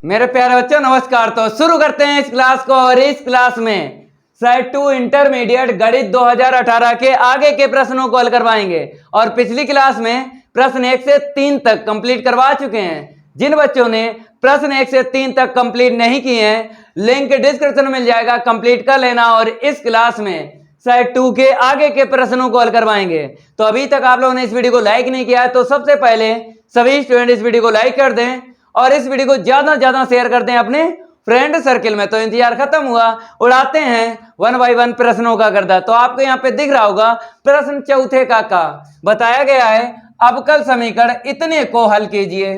मेरे प्यारे बच्चों नमस्कार। तो शुरू करते हैं इस क्लास को। और इस क्लास में सेट 2 इंटरमीडिएट गणित 2018 के आगे के प्रश्नों को हल करवाएंगे। और पिछली क्लास में प्रश्न 1 से 3 तक कंप्लीट करवा चुके हैं। जिन बच्चों ने प्रश्न 1 से 3 तक कंप्लीट नहीं किए हैं, लिंक डिस्क्रिप्शन में मिल जाएगा, कंप्लीट कर लेना। और इस क्लास में सेट 2 के आगे के प्रश्नों को हल करवाएंगे। तो अभी तक आप लोगों ने इस वीडियो को लाइक नहीं किया है तो सबसे पहले सभी स्टूडेंट इस वीडियो को लाइक कर दें और इस वीडियो को ज्यादा से ज्यादा शेयर करते हैं अपने फ्रेंड सर्किल में। तो इंतजार खत्म हुआ, उड़ाते हैं 1 बाय 1 प्रश्नों का गर्दा। तो आपको यहाँ पे दिख रहा होगा प्रश्न चौथे का बताया गया है अवकल समीकरण इतने को हल कीजिए।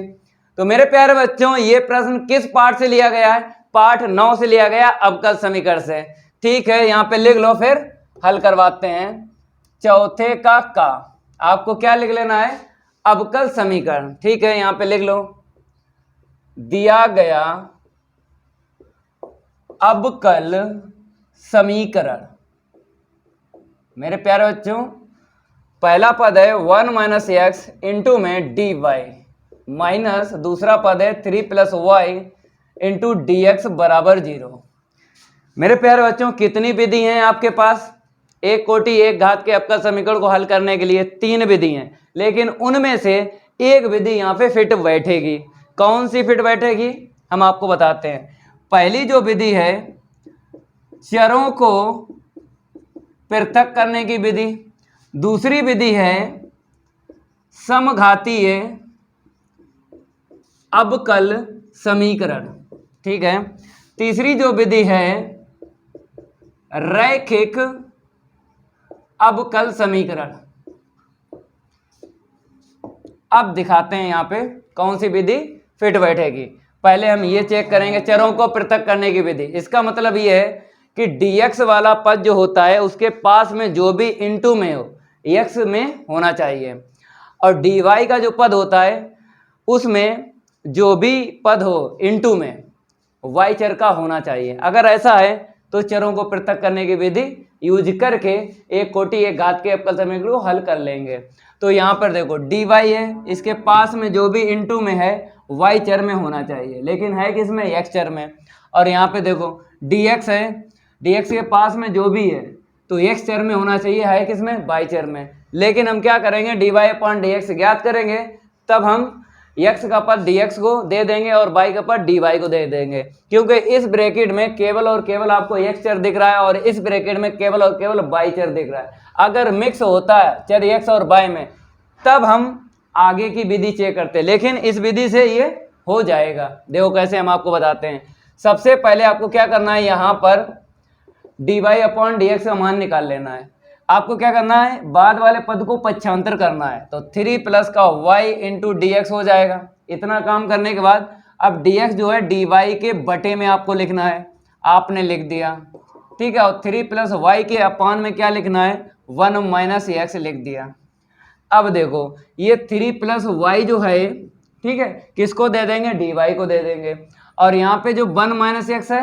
तो मेरे प्यारे बच्चों ये प्रश्न किस पार्ट से लिया गया है? पार्ट 9 से लिया गया अवकल समीकरण से। ठीक है, यहाँ पे लिख लो, फिर हल करवाते हैं। चौथे का आपको क्या लिख लेना है? अवकल समीकरण। ठीक है, यहाँ पे लिख लो, दिया गया अवकल समीकरण। मेरे प्यारे बच्चों पहला पद है 1 माइनस एक्स इंटू में डी वाई माइनस दूसरा पद है 3 plus y into d x बराबर 0। मेरे प्यारे बच्चों कितनी विधि हैं आपके पास? एक कोटि एक घात के अवकल समीकरण को हल करने के लिए 3 विधि हैं, लेकिन उनमें से एक विधि यहाँ पे फिट बैठेगी। कौन सी फिट बैठेगी हम आपको बताते हैं। पहली जो विधि है चरों को पृथक करने की विधि, दूसरी विधि है समघातीय अवकल समीकरण। ठीक है, तीसरी जो विधि है रैखिक अवकल समीकरण। अब दिखाते हैं यहाँ पे कौन सी विधि फिट बैठेगी। पहले हम ये चेक करेंगे चरों को पृथक करने की विधि। इसका मतलब ये है कि dx वाला पद जो होता है उसके पास में जो भी इनटू में हो x में होना चाहिए, और dy का जो पद होता है उसमें जो भी पद हो इनटू में y चर का होना चाहिए। अगर ऐसा है तो चरों को पृथक करने की विधि यूज करके एक कोटि एक घात के अवकल समीकरण को हल कर लेंगे। तो यहाँ पर देखो dy है, इसके पास में जो भी इनटू में है y चर में होना चाहिए, लेकिन है किसमें? x चर में। और यहाँ पे देखो dx है, dx के पास में जो भी है तो x चर में होना चाहिए, है किसमें? y चर में। लेकिन हम क्या करेंगे? dy अपॉन dx ज्ञात करेंगे, तब हम x का पद dx को दे देंगे और y का पद dy को दे देंगे, क्योंकि इस ब्रैकेट में केवल और केवल आपको x चर दिख रहा है और इस ब्रैकेट में केवल और केवल y चर दिख रहा है। अगर मिक्स होता है चर x और y में तब हम आगे की विधि चेक करते हैं, लेकिन इस विधि से ये हो जाएगा। देखो कैसे हम आपको बताते हैं। सबसे पहले आपको क्या करना है, यहाँ पर dy अपॉन dx का मान निकाल लेना है। आपको क्या करना है? बाद वाले पद को पक्षांतर करना है, तो 3 प्लस का y इंटू डी एक्स हो जाएगा। इतना काम करने के बाद अब dx जो है dy के बटे में आपको लिखना है, आपने लिख दिया। ठीक है, और 3 प्लस वाई के अपान में क्या लिखना है? 1 माइनस एक्स लिख दिया। अब देखो ये 3 प्लस वाई जो है, ठीक है, किसको दे देंगे? dy को दे देंगे। और यहाँ पे जो 1 माइनस एक्स है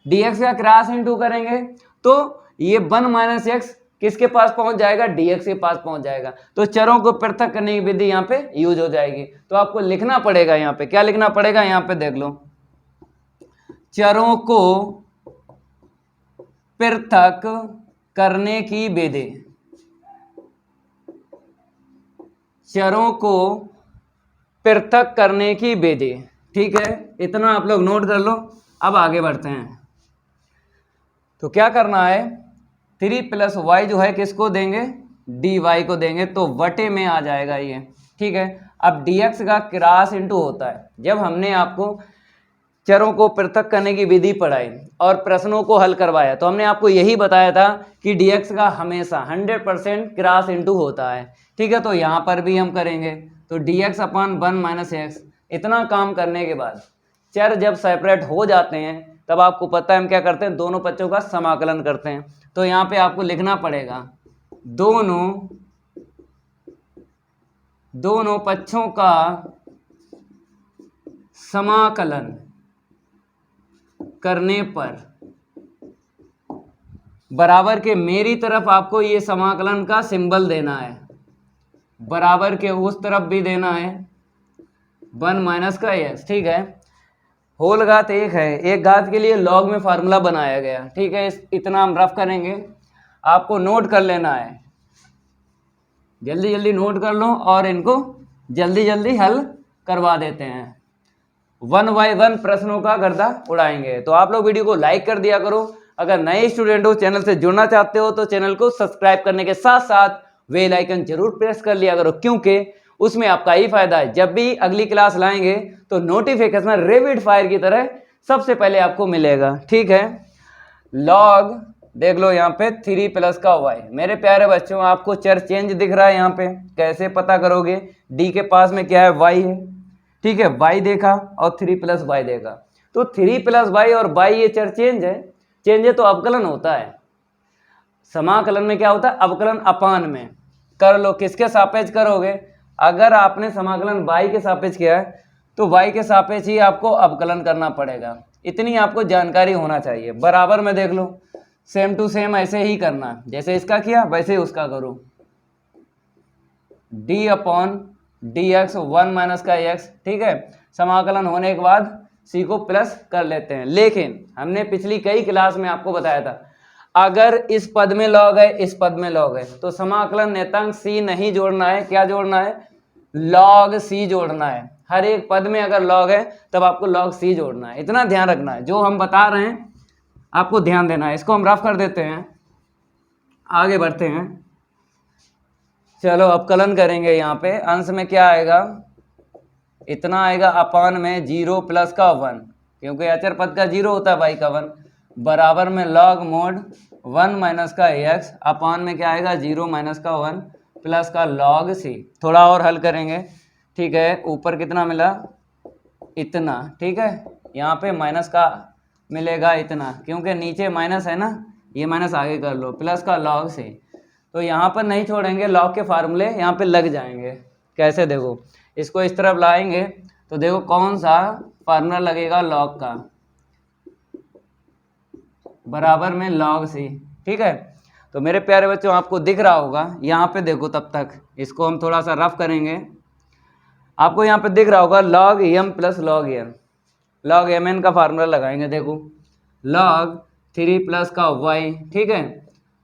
dx का क्रॉस इंटू करेंगे तो ये 1 माइनस एक्स किसके पास पहुंच जाएगा? dx के पास पहुंच जाएगा। तो चरों को पृथक करने की विधि यहाँ पे यूज हो जाएगी। तो आपको लिखना पड़ेगा, यहाँ पे क्या लिखना पड़ेगा? यहाँ पे देख लो, चरों को पृथक करने की विधि। चरों को पृथक करने की विधि। ठीक है, इतना आप लोग नोट कर लो। अब आगे बढ़ते हैं। तो क्या करना है? 3 प्लस वाई जो है किसको देंगे? dy को देंगे, तो बटे में आ जाएगा ये। ठीक है, अब dx का क्रॉस इंटू होता है। जब हमने आपको चरों को पृथक करने की विधि पढ़ाई और प्रश्नों को हल करवाया तो हमने आपको यही बताया था कि dx का हमेशा 100% क्रॉस इंटू होता है। ठीक है, तो यहाँ पर भी हम करेंगे, तो dx अपॉन 1 माइनस एक्स। इतना काम करने के बाद चर जब सेपरेट हो जाते हैं तब आपको पता है हम क्या करते हैं? दोनों पक्षों का समाकलन करते हैं। तो यहाँ पे आपको लिखना पड़ेगा दोनों पक्षों का समाकलन करने पर बराबर के मेरी तरफ आपको ये समाकलन का सिंबल देना है, बराबर के उस तरफ भी देना है 1 माइनस का एक्स। ठीक है, होल घात 1 है, एक घात के लिए लॉग में फार्मूला बनाया गया, ठीक है। इतना हम रफ करेंगे, आपको नोट कर लेना है, जल्दी जल्दी नोट कर लो और इनको जल्दी जल्दी हल करवा देते हैं। 1 बाय 1 प्रश्नों का गर्दा उड़ाएंगे। तो आप लोग वीडियो को लाइक कर दिया करो। अगर नए स्टूडेंट हो, चैनल से जुड़ना चाहते हो तो चैनल को सब्सक्राइब करने के साथ साथ बेल आइकन जरूर प्रेस कर लिया करो, क्योंकि उसमें आपका ही फायदा है। जब भी अगली क्लास लाएंगे तो नोटिफिकेशन रैपिड फायर की तरह सबसे पहले आपको मिलेगा, ठीक है। लॉग देख लो यहाँ पे 3 प्लस का y। मेरे प्यारे बच्चों, आपको चर चेंज दिख रहा है यहाँ पे, कैसे पता करोगे? d के पास में क्या है? y है, ठीक है। y देखा और 3 प्लस y देखा, तो 3 प्लस y और y ये चर चेंज है। चेंज है तो अवकलन होता है। समाकलन में क्या होता है? अवकलन अपान में। कर लो, किसके सापेक्ष करोगे? अगर आपने समाकलन y के सापेक्ष किया है तो y के सापेक्ष ही आपको अवकलन करना पड़ेगा। इतनी आपको जानकारी होना चाहिए। बराबर में देख लो, सेम टू सेम ऐसे ही करना, जैसे इसका किया वैसे ही उसका करो। d upon D x 1 minus का x, ठीक है। समाकलन होने के बाद c को प्लस कर लेते हैं। लेकिन हमने पिछली कई क्लास में आपको बताया था, अगर इस पद में लॉग है, इस पद में लॉग है, तो समाकलन नेतांक c नहीं जोड़ना है। क्या जोड़ना है? लॉग c जोड़ना है। हर एक पद में अगर लॉग है तब आपको लॉग c जोड़ना है। इतना ध्यान रखना है, जो हम बता रहे हैं आपको ध्यान देना है। इसको हम रफ कर देते हैं, आगे बढ़ते हैं। चलो अवकलन करेंगे। यहाँ पे अंश में क्या आएगा? इतना आएगा अपान में 0 प्लस का 1, क्योंकि अचर पद का 0 होता है, y का 1, बराबर में लॉग मोड 1 माइनस का x अपान में क्या आएगा? 0 माइनस का 1 प्लस का लॉग c। थोड़ा और हल करेंगे, ठीक है। ऊपर कितना मिला? इतना, ठीक है। यहाँ पे माइनस का मिलेगा इतना, क्योंकि नीचे माइनस है ना, ये माइनस आगे कर लो, प्लस का लॉग c। तो यहाँ पर नहीं छोड़ेंगे, लॉग के फार्मूले यहाँ पे लग जाएंगे। कैसे? देखो, इसको इस तरफ लाएंगे तो देखो कौन सा फार्मूला लगेगा लॉग का, बराबर में लॉग c, ठीक है। तो मेरे प्यारे बच्चों, आपको दिख रहा होगा यहाँ पे, देखो तब तक इसको हम थोड़ा सा रफ करेंगे। आपको यहाँ पे दिख रहा होगा log m plus log n, log mn का फार्मूला लगाएंगे। देखो, लॉग 3 प्लस का y, ठीक है,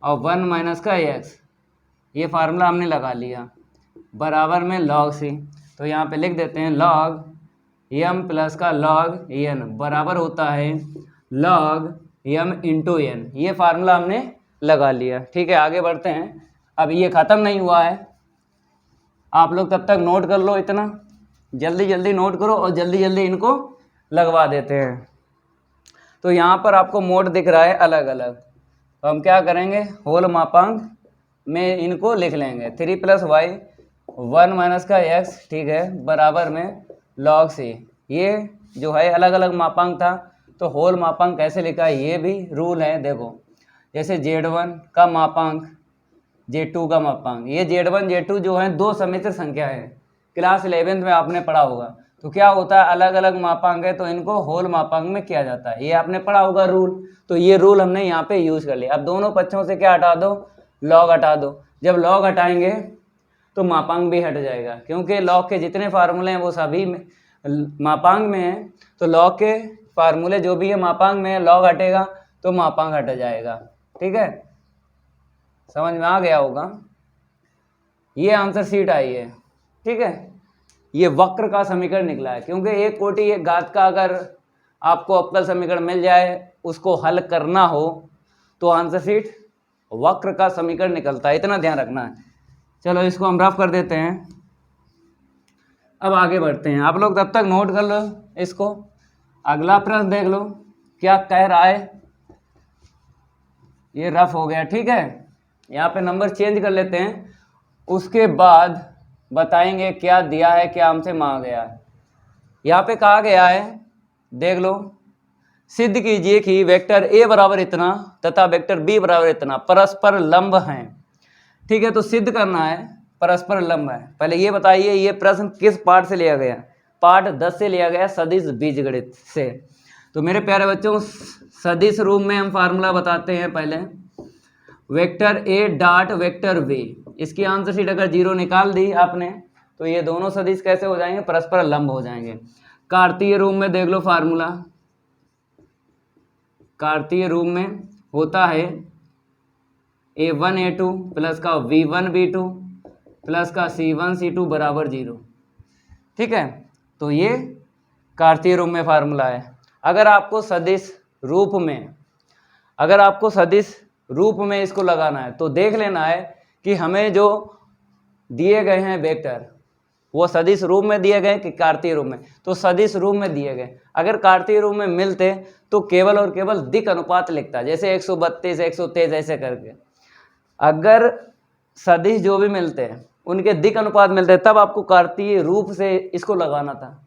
और 1 माइनस का x, ये फार्मूला हमने लगा लिया, बराबर में लॉग c। तो यहाँ पे लिख देते हैं लॉग m प्लस का लॉग n बराबर होता है लॉग m इंटू n। ये फार्मूला हमने लगा लिया, ठीक है। आगे बढ़ते हैं। अब ये ख़त्म नहीं हुआ है, आप लोग तब तक नोट कर लो। इतना जल्दी जल्दी नोट करो और जल्दी जल्दी इनको लगवा देते हैं। तो यहाँ पर आपको मोड दिख रहा है अलग अलग, तो हम क्या करेंगे? होल मापांक में इनको लिख लेंगे। 3 प्लस y 1 माइनस का x, ठीक है, बराबर में लॉग c। ये जो है अलग अलग मापांक था, तो होल मापांक कैसे लिखा है ये भी रूल है। देखो, जैसे z1 का मापांक, z2 का मापांक, ये z1 z2 जो है दो समिश्र संख्या है, क्लास 11th में आपने पढ़ा होगा। तो क्या होता है, अलग अलग मापांक है तो इनको होल मापांक में किया जाता है, ये आपने पढ़ा होगा रूल। तो ये रूल हमने यहाँ पे यूज कर लिया। अब दोनों पक्षों से क्या हटा दो? लॉग हटा दो। जब लॉग हटाएंगे तो मापांक भी हट जाएगा, क्योंकि लॉग के जितने फार्मूले हैं वो सभी मापांक में हैं। तो लॉग के फार्मूले जो भी है मापांक में है, लॉग हटेगा तो मापांक हट जाएगा, ठीक है। समझ में आ गया होगा। ये आंसर शीट आई है, ठीक है। ये वक्र का समीकरण निकला है, क्योंकि एक कोटि एक घात का अगर आपको अवकल समीकरण मिल जाए, उसको हल करना हो तो आंसर शीट वक्र का समीकरण निकलता है। इतना ध्यान रखना है। चलो इसको हम रफ कर देते हैं, अब आगे बढ़ते हैं। आप लोग तब तक नोट कर लो इसको। अगला प्रश्न देख लो क्या कह रहा है। ये रफ हो गया, ठीक है। यहाँ पे नंबर चेंज कर लेते हैं, उसके बाद बताएंगे क्या दिया है, क्या हमसे मांगा गया है। यहाँ पे कहा गया है, देख लो, सिद्ध कीजिए कि वेक्टर a बराबर इतना तथा वेक्टर b बराबर इतना परस्पर लंब हैं, ठीक है। तो सिद्ध करना है परस्पर लंब है। पहले ये बताइए ये प्रश्न किस पाठ से लिया गया? पाठ 10 से लिया गया, सदिश बीजगणित से। तो मेरे प्यारे बच्चों, सदिश रूप में हम फार्मूला बताते हैं। पहले vector a dot vector b, इसकी आंसर शीट अगर 0 निकाल दी आपने तो ये दोनों सदिश कैसे हो जाएंगे? परस्पर लंब हो जाएंगे। कार्तीय रूप में देख लो फार्मूला, कार्तीय रूप में होता है A1 A2 प्लस का V1 V2 प्लस का C1 C2 बराबर 0। ठीक है, तो ये कार्तीय रूप में फार्मूला है। अगर आपको सदिश रूप में इसको लगाना है तो देख लेना है कि हमें जो दिए गए हैं वेक्टर वो सदिश रूप में दिए गए कि कार्तीय रूप में, तो सदिश रूप में दिए गए। अगर कार्तीय रूप में मिलते तो केवल और केवल दिक् अनुपात लिखता, जैसे 132 123 ऐसे करके। अगर सदिश जो भी मिलते हैं उनके दिक् अनुपात मिलते हैं तब आपको कार्तीय रूप से इसको लगाना था,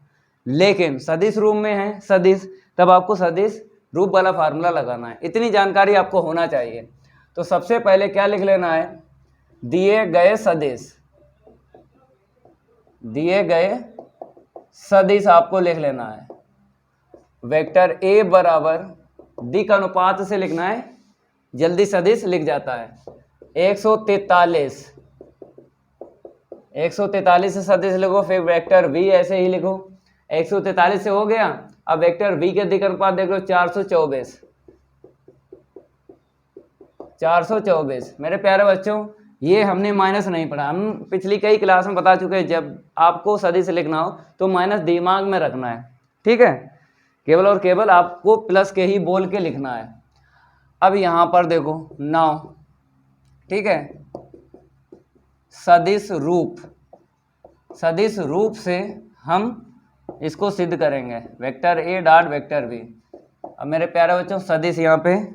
लेकिन सदिश रूप में है सदिश, तब आपको सदिश रूप वाला फार्मूला लगाना है। इतनी जानकारी आपको होना चाहिए। तो सबसे पहले क्या लिख लेना है, दिए गए सदिश आपको लिख लेना है। वेक्टर ए बराबर दिक् अनुपात से लिखना है, जल्दी सदिश लिख जाता है। 143 से सदिश लिखो, फिर वेक्टर v ऐसे ही लिखो। 143 से हो गया, अब वेक्टर v के दिक् अनुपात देख लो 424। मेरे प्यारे बच्चों, ये हमने माइनस नहीं पढ़ा, हम पिछली कई क्लास में बता चुके हैं जब आपको सदिश लिखना हो तो माइनस दिमाग में रखना है। ठीक है, केवल और केवल आपको प्लस के ही बोल के लिखना है। अब यहाँ पर देखो 9, ठीक है, सदिश रूप से हम इसको सिद्ध करेंगे, vector a dot vector b. अब मेरे प्यारे बच्चों सदिश यहाँ पे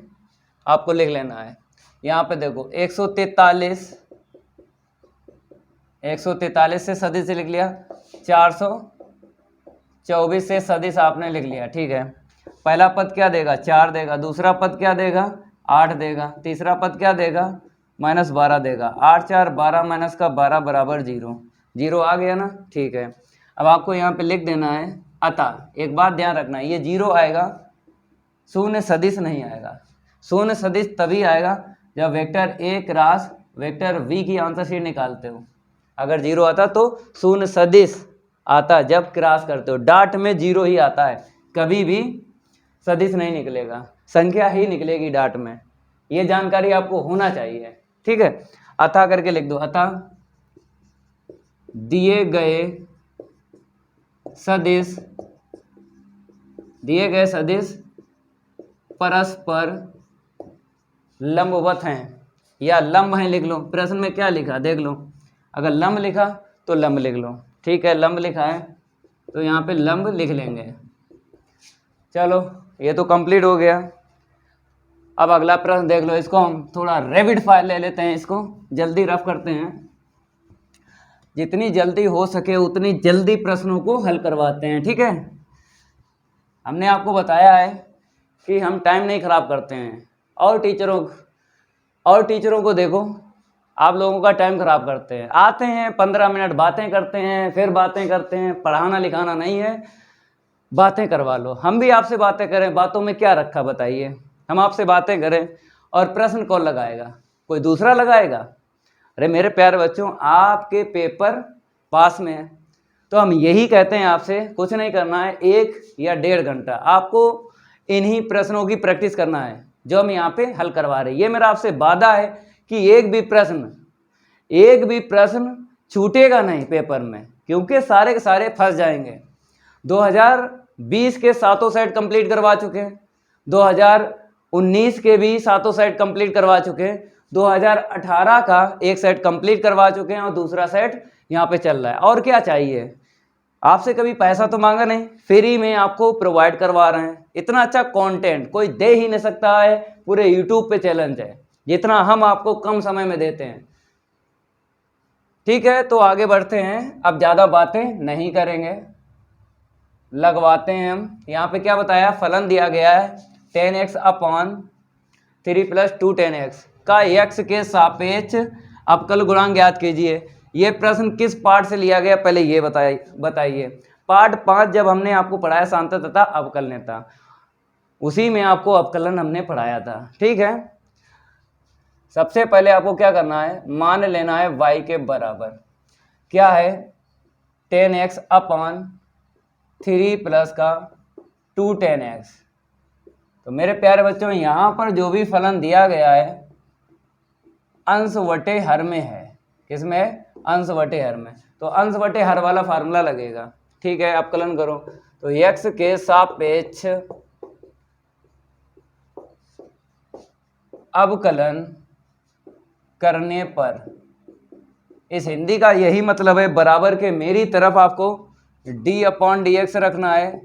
आपको लिख लेना है। यहाँ पे देखो 143 से सदिश लिख लिया, 424 से सदिश आपने लिख लिया। ठीक है, पहला पद क्या देगा, 4 देगा, दूसरा पद क्या देगा, 8 देगा, तीसरा पद क्या देगा, -12 देगा। 8 4 12 माइनस का 12 बराबर 0 आ गया ना। ठीक है, अब आपको यहाँ पे लिख देना है। अतः एक बात ध्यान रखना है, ये 0 आएगा, शून्य सदिश नहीं आएगा। शून्य सदिश तभी आएगा जब vector a cross vector v की आंसर शीट निकालते हो। अगर 0 आता तो शून्य सदिश आता जब क्रॉस करते हो। डॉट में 0 ही आता है, कभी भी सदिश नहीं निकलेगा, संख्या ही निकलेगी डॉट में। ये जानकारी आपको होना चाहिए। ठीक है, अतः करके लिख दो। अतः दिए गए सदिश परस्पर लंबवत हैं या लंब हैं, लिख लो। प्रश्न में क्या लिखा देख लो, अगर लंब लिखा तो लंब लिख लो। ठीक है, लंब लिखा है तो यहाँ पे लंब लिख लेंगे। चलो, ये तो कंप्लीट हो गया। अब अगला प्रश्न देख लो, इसको हम थोड़ा रैपिड फायर ले लेते हैं, इसको जल्दी रफ करते हैं। जितनी जल्दी हो सके उतनी जल्दी प्रश्नों को हल करवाते हैं। ठीक है, हमने आपको बताया है कि हम टाइम नहीं खराब करते हैं, और टीचरों को देखो, आप लोगों का टाइम खराब करते हैं। आते हैं 15 मिनट बातें करते हैं, फिर बातें करते हैं। पढ़ाना लिखाना नहीं है, बातें करवा लो। हम भी आपसे बातें करें, बातों में क्या रखा बताइए। हम आपसे बातें करें और प्रश्न कौन लगाएगा, कोई दूसरा लगाएगा। अरे मेरे प्यारे बच्चों, आपके पेपर पास में है तो हम यही कहते हैं आपसे, कुछ नहीं करना है। 1 या 1.5 घंटा आपको इन्हीं प्रश्नों की प्रैक्टिस करना है जो हम यहाँ पे हल करवा रहे हैं। ये मेरा आपसे वादा है कि एक भी प्रश्न छूटेगा नहीं पेपर में, क्योंकि सारे के सारे फंस जाएंगे। 2020 के 7 सेट कंप्लीट करवा चुके हैं, 2019 के भी 7 सेट कंप्लीट करवा चुके हैं, 2018 का 1 सेट कंप्लीट करवा चुके हैं और दूसरा सेट यहाँ पे चल रहा है। और क्या चाहिए आपसे, कभी पैसा तो मांगा नहीं, फ्री में आपको प्रोवाइड करवा रहे हैं। इतना अच्छा कंटेंट कोई दे ही नहीं सकता है, पूरे यूट्यूब पे चैलेंज है जितना हम आपको कम समय में देते हैं। ठीक है, तो आगे बढ़ते हैं, अब ज़्यादा बातें नहीं करेंगे, लगवाते हैं हम। यहाँ पे क्या बताया, फलन दिया गया है 10x अपॉन 3 + 2 10x का x के सापेक्ष अवकल गुणांक ज्ञात कीजिए। ये प्रश्न किस पार्ट से लिया गया, पहले ये बताइए। पार्ट 5 जब हमने आपको पढ़ाया सांतः तथा अवकलनीयता, उसी में आपको अवकलन हमने पढ़ाया था। ठीक है, सबसे पहले आपको क्या करना है, मान लेना है y के बराबर क्या है 10x अपॉन 3 प्लस का 2 tan x। तो मेरे प्यारे बच्चों यहाँ पर जो भी फलन दिया गया है अंश बटे हर में है। किसमें है? अंश बटे हर में। तो अंश बटे हर वाला फार्मूला लगेगा। ठीक है, अवकलन करो तो x के सापेक्ष अवकलन करने पर, इस हिंदी का यही मतलब है, बराबर के मेरी तरफ आपको d/dx रखना है,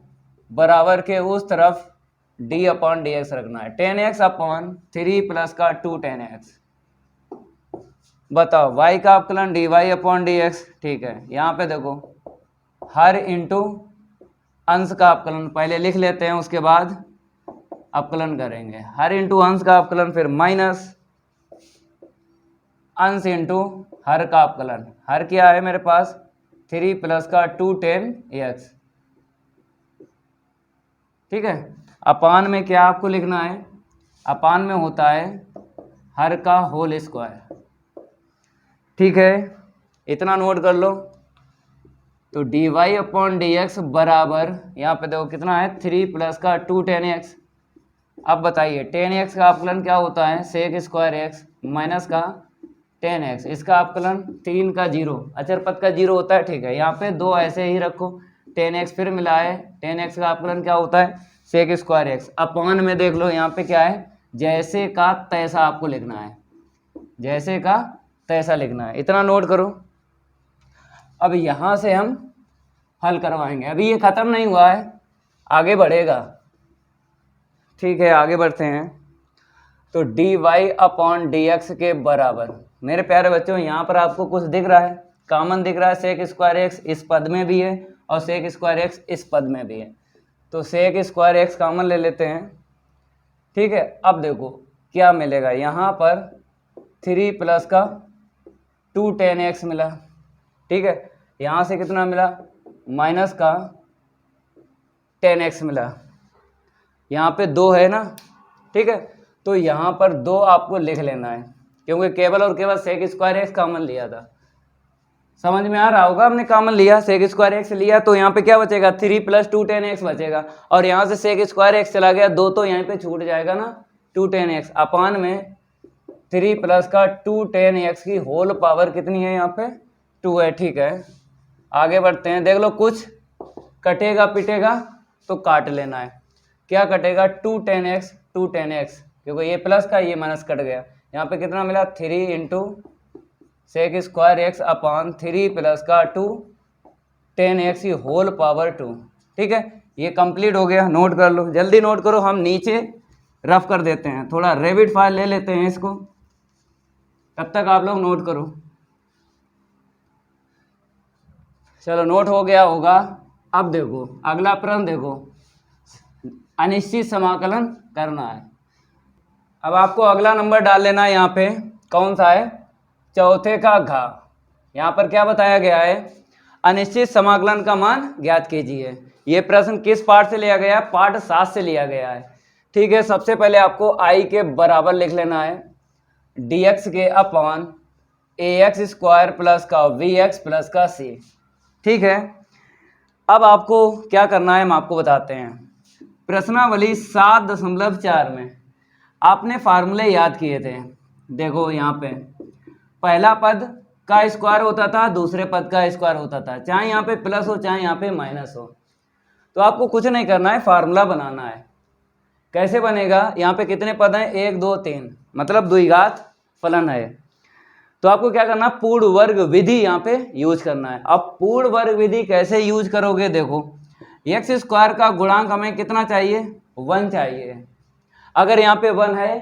बराबर के उस तरफ d/dx रखना है। tan x अपॉन 3 प्लस का 2 tan x। बताओ y का अवकलन dy/dx। ठीक है, यहाँ पे देखो हर इंटू अंश का अवकलन पहले लिख लेते हैं, उसके बाद अवकलन करेंगे। हर इंटू अंश का अवकलन, फिर माइनस अंश इंटू हर का अवकलन। हर क्या है मेरे पास? 3 प्लस का 2 tan x। ठीक है, अपान में क्या आपको लिखना है? अपान में होता है हर का होल स्क्वायर। ठीक है, इतना नोट कर लो। तो dy/dx बराबर यहाँ पे देखो कितना है? 3 प्लस का 2 tan x। अब बताइए tan x का अवकलन क्या होता है? sec स्क्वायर x माइनस का tan x। इसका अवकलन 3 का 0, अचर पद का 0 होता है। ठीक है, यहाँ पे दो ऐसे ही रखो। tan x फिर मिला है, tan x का अवकलन क्या होता है? sec square x। अपान में देख लो यहाँ पे क्या है? जैसे का तैसा आपको लिखना है, जैसे का तैसा लिखना है। इतना नोट करो। अब यहाँ से हम हल करवाएंगे। अभी ये खत्म नहीं हुआ है, आगे बढ़ेगा। ठीक है, आगे बढ़ते हैं। तो dy/dx के बराबर, मेरे प्यारे बच्चों यहाँ पर आपको कुछ दिख रहा है? कॉमन दिख रहा है। sec स्क्वायर x इस पद में भी है और sec स्क्वायर x इस पद में भी है। तो sec स्क्वायर x कॉमन ले लेते हैं। ठीक है, अब देखो क्या मिलेगा यहाँ पर? 3 प्लस का 2 tan x मिला। ठीक है, यहाँ से कितना मिला? माइनस का tan x मिला। यहाँ पे 2 है ना? ठीक है, तो यहाँ पर 2 आपको लिख लेना है, क्योंकि केवल और केवल sec स्क्वायर x कॉमन लिया था। समझ में आ रहा होगा? हमने कॉमन लिया, sec स्क्वायर x लिया, तो यहाँ पे क्या बचेगा? 3 प्लस 2 tan x बचेगा। और यहाँ से sec स्क्वायर x चला गया, 2 तो यहाँ पे छूट जाएगा ना, 2 tan x अपान में 3 प्लस का 2 tan x की होल पावर कितनी है? यहाँ पे 2 है। ठीक है, आगे बढ़ते हैं। देख लो कुछ कटेगा पिटेगा तो काट लेना है। क्या कटेगा? 2 tan x, 2 tan x, क्योंकि ये प्लस का ये माइनस कट गया। यहाँ पे कितना मिला? 3 into sec square x upon 3 plus का 2 tan x की होल पावर 2। ठीक है, ये कंप्लीट हो गया। नोट कर लो, जल्दी नोट करो। हम नीचे रफ कर देते हैं, थोड़ा रैपिड फायर ले लेते हैं इसको, तब तक आप लोग नोट करो। चलो नोट हो गया होगा। अब देखो अगला प्रश्न, देखो अनिश्चित समाकलन करना है। अब आपको अगला नंबर डाल लेना है। यहाँ पे कौन सा है? चौथे का घ। यहाँ पर क्या बताया गया है? अनिश्चित समाकलन का मान ज्ञात कीजिए। ये प्रश्न किस पाठ से लिया गया है? पाठ 7 से लिया गया है। ठीक है, सबसे पहले आपको I के बराबर लिख लेना है dx के अपॉन ax स्क्वायर प्लस का vx प्लस का c। ठीक है, अब आपको क्या करना है हम आपको बताते हैं। प्रश्नावली 7.4 में आपने फार्मूले याद किए थे। देखो यहाँ पे पहला पद का स्क्वायर होता था, दूसरे पद का स्क्वायर होता था, चाहे यहाँ पे प्लस हो चाहे यहाँ पे माइनस हो। तो आपको कुछ नहीं करना है, फार्मूला बनाना है। कैसे बनेगा? यहाँ पे कितने पद हैं? 1 2 3, मतलब द्विघात फलन है। तो आपको क्या करना? पूर्ण वर्ग विधि यहाँ पे यूज करना है। अब पूर्ण वर्ग विधि कैसे यूज करोगे? देखो एक्स स्क्वायर का गुणांक हमें कितना चाहिए? 1 चाहिए। अगर यहाँ पे 1 है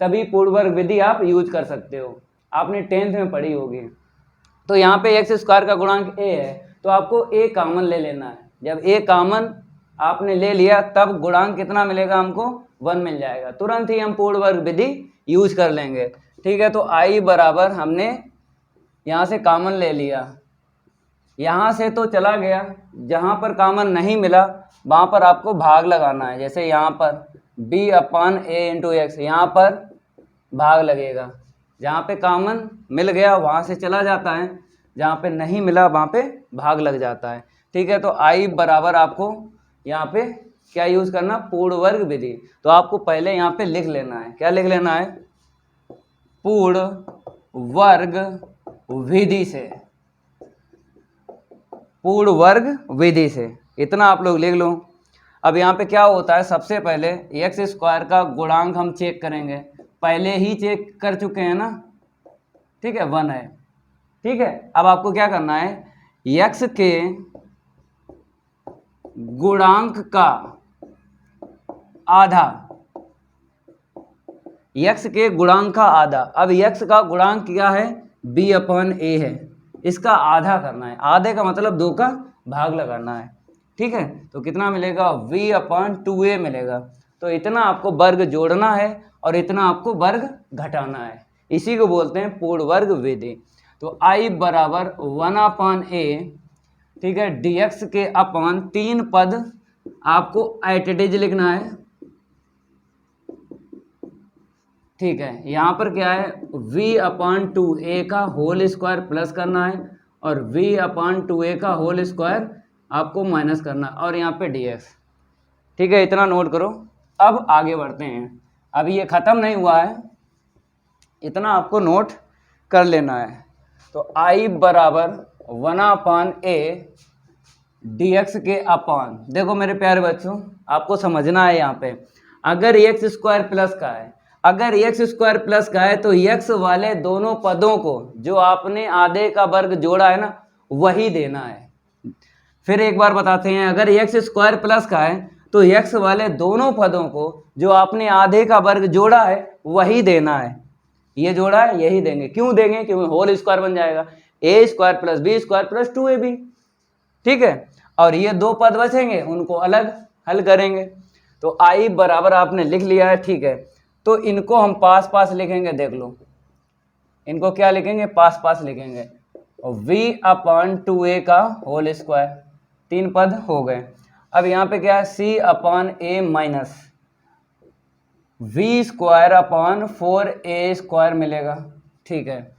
तभी पूर्ण वर्ग विधि आप यूज कर सकते हो, आपने 10th में पढ़ी होगी। तो यहाँ पे एक्स स्क्वायर का गुणांक a है, तो आपको a कॉमन ले लेना है। जब a कॉमन आपने ले लिया तब गुणांक कितना मिलेगा? हमको 1 मिल जाएगा। तुरंत ही हम पूर्ण वर्ग विधि यूज कर लेंगे। ठीक है, तो I बराबर हमने यहाँ से कॉमन ले लिया, यहाँ से तो चला गया, जहाँ पर कॉमन नहीं मिला वहाँ पर आपको भाग लगाना है। जैसे यहाँ पर b/a इंटू एक्स, यहाँ पर भाग लगेगा। जहाँ पे कॉमन मिल गया वहाँ से चला जाता है, जहाँ पे नहीं मिला वहाँ पे भाग लग जाता है। ठीक है। तो आई बराबर आपको यहाँ पे क्या यूज करना, पूर्ण वर्ग विधि। तो आपको पहले यहाँ पे लिख लेना है, क्या लिख लेना है, पूर्ण वर्ग विधि से, पूर्ण वर्ग विधि से, इतना आप लोग लिख लो। अब यहाँ पे क्या होता है, सबसे पहले एक्स स्क्वायर का गुणांक हम चेक करेंगे, पहले ही चेक कर चुके हैं ना, ठीक है, 1 है, ठीक है। अब आपको क्या करना है, एक्स के गुणांक का आधा, x के गुणांक का आधा। अब x का गुणांक क्या है, b/a है, इसका आधा करना है, आधे का मतलब 2 का भाग लगाना है, ठीक है। तो कितना मिलेगा, v/2a मिलेगा। तो इतना आपको वर्ग जोड़ना है और इतना आपको वर्ग घटाना है, इसी को बोलते हैं पूर्ण वर्ग विधि। तो i बराबर 1/a, ठीक है, dx के अपान 3 पद आपको एट लिखना है, ठीक है। यहाँ पर क्या है, v/2a का होल स्क्वायर प्लस करना है और v/2a का होल स्क्वायर आपको माइनस करना, और यहाँ पे dx, ठीक है, इतना नोट करो। अब आगे बढ़ते हैं, अभी ये ख़त्म नहीं हुआ है, इतना आपको नोट कर लेना है। तो i बराबर 1/a dx के अपान, देखो मेरे प्यारे बच्चों, आपको समझना है यहाँ पे, अगर एक्स स्क्वायर प्लस का है, अगर एक्स स्क्वायर प्लस का है तो एक्स वाले दोनों पदों को जो आपने आधे का वर्ग जोड़ा है ना, वही देना है। फिर एक बार बताते हैं, अगर एक्स स्क्वायर प्लस का है तो एक्स वाले दोनों पदों को जो आपने आधे का वर्ग जोड़ा है वही देना है, ये जोड़ा है यही देंगे। क्यों देंगे, क्योंकि होल स्क्वायर बन जाएगा, a square plus b square plus 2ab, ठीक है। और ये 2 पद बचेंगे, उनको अलग हल करेंगे। तो i बराबर आपने लिख लिया है, ठीक है। तो इनको हम पास पास लिखेंगे, देख लो, इनको क्या लिखेंगे, पास पास लिखेंगे, v/2a का होल स्क्वायर, 3 पद हो गए। अब यहाँ पे क्या है, c/a माइनस v²/4a² मिलेगा, ठीक है।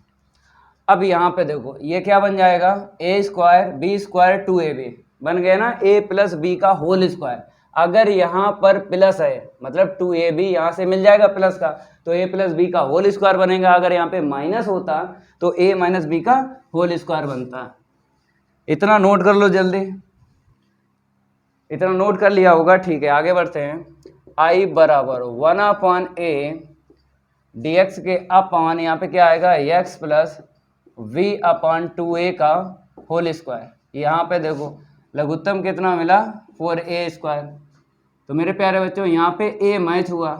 अब यहाँ पे देखो ये क्या बन जाएगा, a² b² 2ab बन गया ना, a प्लस b का होल स्क्वायर। अगर यहाँ पर प्लस है मतलब 2ab यहाँ से मिल जाएगा प्लस का, तो a प्लस b का होल स्क्वायर बनेगा। अगर यहाँ पे माइनस होता तो a माइनस b का होल स्क्वायर बनता। इतना नोट कर लो जल्दी, इतना नोट कर लिया होगा, ठीक है। आगे बढ़ते हैं, i बराबर 1/a dx के अपान यहाँ पे क्या आएगा, x प्लस v/2a का होल स्क्वायर। यहाँ पे देखो लघुत्तम कितना मिला, 4a²। तो मेरे प्यारे बच्चों यहाँ पे a मैच हुआ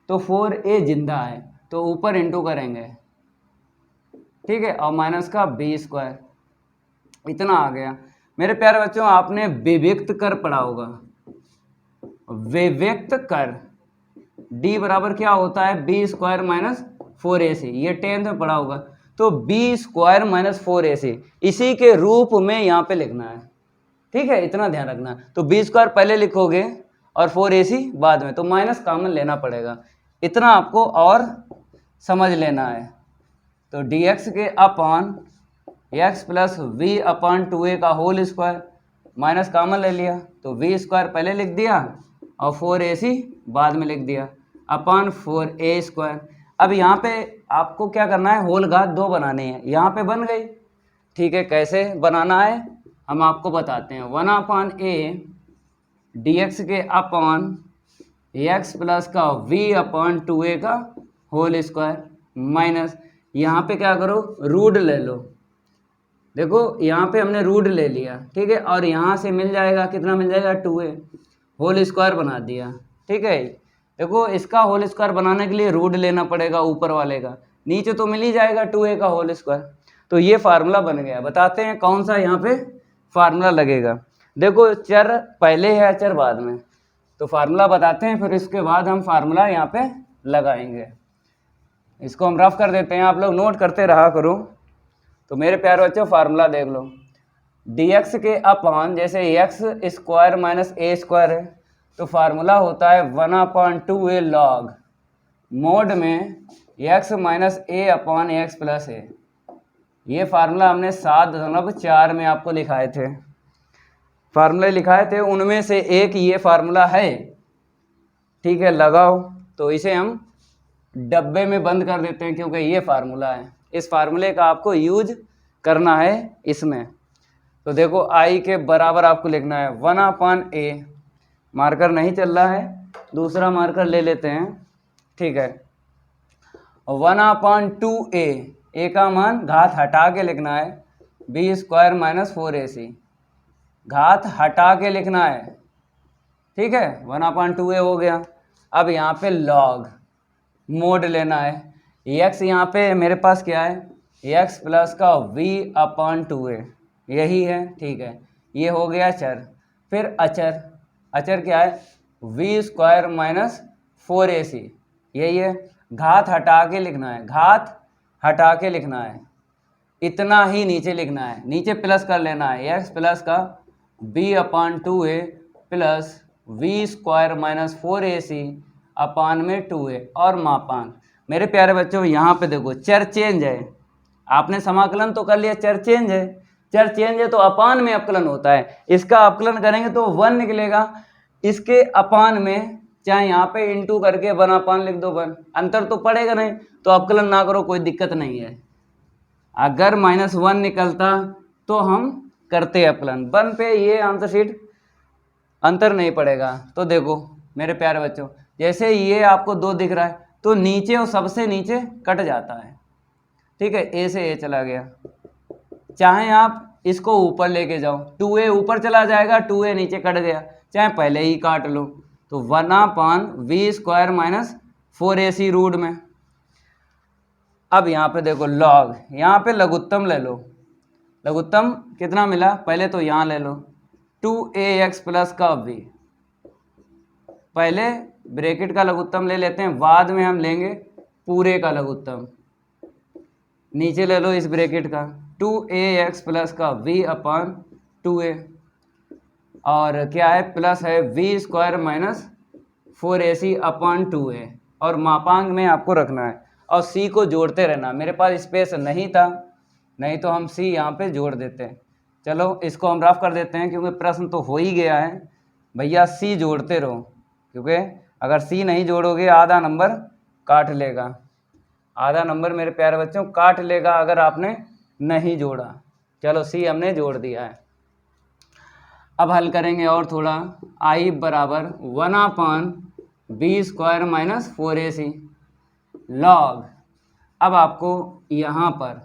तो 4a जिंदा है, तो ऊपर इंटू करेंगे, ठीक है, और माइनस का b², इतना आ गया। मेरे प्यारे बच्चों आपने विविक्त कर पढ़ा होगा, विविक्त कर d बराबर क्या होता है, b² माइनस 4ac, ये 10th में पढ़ा होगा। तो b² माइनस 4ac इसी के रूप में यहाँ पे लिखना है, ठीक है, इतना ध्यान रखना। तो b² पहले लिखोगे और 4ac बाद में, तो माइनस कॉमन लेना पड़ेगा, इतना आपको और समझ लेना है। तो dx के अपान x प्लस v/2a का होल स्क्वायर, माइनस कॉमन ले लिया तो v² पहले लिख दिया और 4ac बाद में लिख दिया, अपान 4a²। अब यहाँ पे आपको क्या करना है, होल घात 2 बनाने हैं, यहाँ पे बन गई, ठीक है। कैसे बनाना है हम आपको बताते हैं, 1/a dx के अपान x प्लस का v/2a का होल स्क्वायर माइनस, यहाँ पे क्या करो, रूट ले लो, देखो यहाँ पे हमने रूट ले लिया, ठीक है, और यहाँ से मिल जाएगा, कितना मिल जाएगा, 2a होल स्क्वायर बना दिया, ठीक है। देखो इसका होल स्क्वायर बनाने के लिए रूट लेना पड़ेगा ऊपर वाले का, नीचे तो मिल ही जाएगा 2a का होल स्क्वायर। तो ये फार्मूला बन गया। बताते हैं कौन सा यहाँ पे फार्मूला लगेगा। देखो चर पहले है चर बाद में, तो फार्मूला बताते हैं, फिर इसके बाद हम फार्मूला यहाँ पे लगाएंगे। इसको हम रफ कर देते हैं, आप लोग नोट करते रहा करो। तो मेरे प्यारे बच्चों फार्मूला देख लो, dx के अपान जैसे x² माइनस a² है, तो फार्मूला होता है 1/2a log मोड में x minus a/x plus a। ये फार्मूला हमने 7.4 में आपको लिखाए थे। फार्मूले लिखाए थे उनमें से एक ये फार्मूला है, ठीक है, लगाओ। तो इसे हम डब्बे में बंद कर देते हैं क्योंकि ये फार्मूला है, इस फार्मूले का आपको यूज करना है इसमें। तो देखो आई के बराबर आपको लिखना है 1/a, मार्कर नहीं चल रहा है, दूसरा मार्कर ले लेते हैं, ठीक है। 1/2a, a का मान घात हटा के लिखना है, b² - 4ac, घात हटा के लिखना है, ठीक है। 1/2a हो गया। अब यहाँ पे लॉग मोड लेना है, x यहाँ पे मेरे पास क्या है, x प्लस का v/2a, यही है, ठीक है। ये हो गया चर। फिर अचर, अचर क्या है, v² - 4ac, यही है। घात हटा के लिखना है, घात हटा के लिखना है, इतना ही नीचे लिखना है, नीचे प्लस कर लेना है, x प्लस का b/2a प्लस v² - 4ac अपान में 2a और मापांक। मेरे प्यारे बच्चों यहाँ पे देखो चर चेंज है, आपने समाकलन तो कर लिया, चर चेंज है, चर चेंज है तो अपान में अपकलन होता है, इसका अपकलन करेंगे तो 1 निकलेगा, इसके अपान में चाहे यहाँ पे इंटू करके 1/, लिख दो 1, अंतर तो पड़ेगा नहीं, तो अपकलन ना करो, कोई दिक्कत नहीं है। अगर -1 निकलता तो हम करते अपकलन, 1 पे ये आंसर शीट अंतर नहीं पड़ेगा। तो देखो मेरे प्यारे बच्चों, जैसे ये आपको 2 दिख रहा है तो नीचे और सबसे नीचे कट जाता है, ठीक है, ए से ए चला गया। चाहे आप इसको ऊपर लेके जाओ, 2a ऊपर चला जाएगा, 2a नीचे कट गया, चाहे पहले ही काट लो, तो 1/v² - 4ac रूट में। अब यहाँ पे देखो लॉग, यहाँ पे लघुत्तम ले लो, लघुत्तम कितना मिला, पहले तो यहाँ ले लो 2ax प्लस का v, पहले ब्रैकेट का लघुत्तम ले लेते हैं, बाद में हम लेंगे पूरे का लघुत्तम। नीचे ले लो इस ब्रैकेट का 2ax प्लस का v/2a, और क्या है, प्लस है v² - 4ac अपान 2a, और मापांक में आपको रखना है और c को जोड़ते रहना। मेरे पास स्पेस नहीं था, नहीं तो हम c यहाँ पे जोड़ देते हैं। चलो इसको हम रफ कर देते हैं क्योंकि प्रश्न तो हो ही गया है, भैया c जोड़ते रहो, क्योंकि अगर c नहीं जोड़ोगे आधा नंबर काट लेगा, आधा नंबर मेरे प्यारे बच्चों काट लेगा अगर आपने नहीं जोड़ा। चलो c हमने जोड़ दिया है। अब हल करेंगे और थोड़ा, i बराबर 1/v² - 4ac लॉग। अब आपको यहाँ पर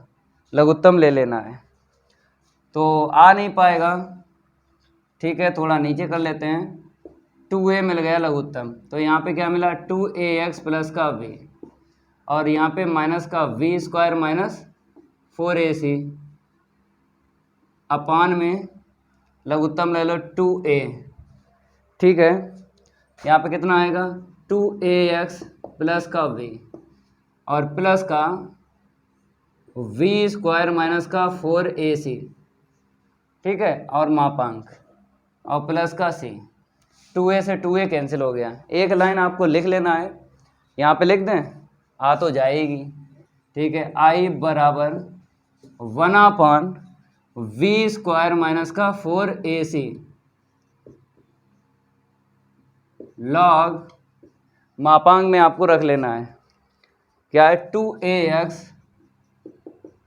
लघुत्तम ले लेना है, तो आ नहीं पाएगा, ठीक है, थोड़ा नीचे कर लेते हैं, 2a मिल गया लघुत्तम, तो यहाँ पे क्या मिला 2ax प्लस का v, और यहाँ पे माइनस का v² - 4ac अपान में लघुत्तम ले लो 2a, ठीक है। यहाँ पे कितना आएगा 2ax प्लस का v और प्लस का v² - का 4ac, ठीक है, और मापांक और प्लस का c, 2a से 2a कैंसिल हो गया। एक लाइन आपको लिख लेना है, यहाँ पे लिख दें, आ तो जाएगी, ठीक है। i बराबर 1/v² - का 4ac लॉग, मापांक में आपको रख लेना है, क्या है 2ax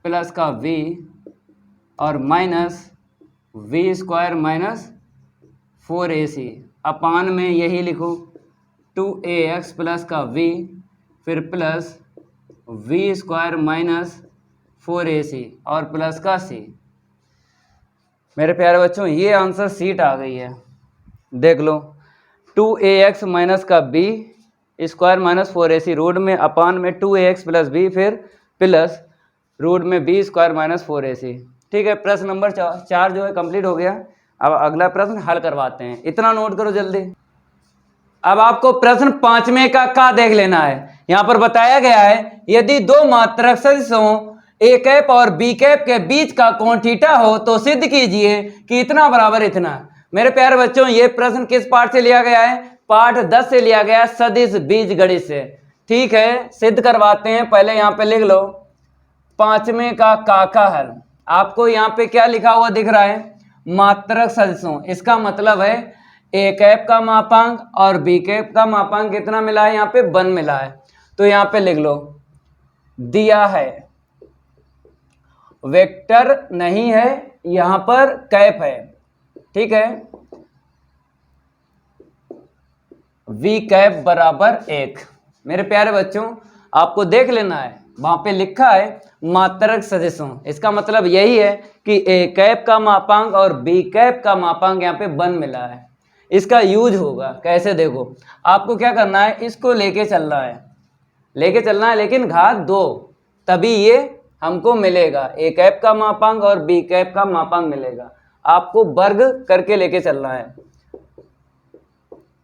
प्लस का v और माइनस v² - 4ac अपान में यही लिखो 2ax प्लस का v फिर प्लस v² - 4ac और प्लस का c। मेरे प्यारे बच्चों ये आंसर सीट आ गई है, देख लो 2ax माइनस का b स्क्वायर - 4ac रूट में अपान में 2ax प्लस b फिर प्लस रूट में b² - 4ac, ठीक है। प्रश्न नंबर 4 जो है कंप्लीट हो गया। अब अगला प्रश्न हल करवाते हैं, इतना नोट करो जल्दी। अब आपको प्रश्न 5वें का देख लेना है। यहाँ पर बताया गया है यदि दो मात्रक सदिश हों a कैप और b कैप के बीच का कोण थीटा हो तो सिद्ध कीजिए कि इतना बराबर इतना। मेरे प्यारे बच्चों ये प्रश्न किस पाठ से लिया गया है, पाठ 10 से लिया गया, सदिश बीजगणित से, ठीक है। सिद्ध करवाते हैं, पहले यहाँ पे लिख लो 5वें का हल। आपको यहाँ पे क्या लिखा हुआ दिख रहा है, मात्रक सदिशों, इसका मतलब है ए कैप का मापांक और बी कैप का मापांक कितना मिला है, यहाँ पे 1 मिला है। तो यहाँ पे लिख लो, दिया है वेक्टर नहीं है, यहाँ पर कैप है, ठीक है, वी कैप बराबर 1। मेरे प्यारे बच्चों, आपको देख लेना है, वहां पे लिखा है मात्रक सदिशों, इसका मतलब यही है कि ए कैप का मापांक और बी कैप का मापांक यहाँ पे 1 मिला है। इसका यूज होगा कैसे, देखो आपको क्या करना है, इसको लेके चलना है, लेकिन घात 2, तभी ये हमको मिलेगा, ए कैप का मापांक और बी कैप का मापांक मिलेगा। आपको वर्ग करके लेके चलना है,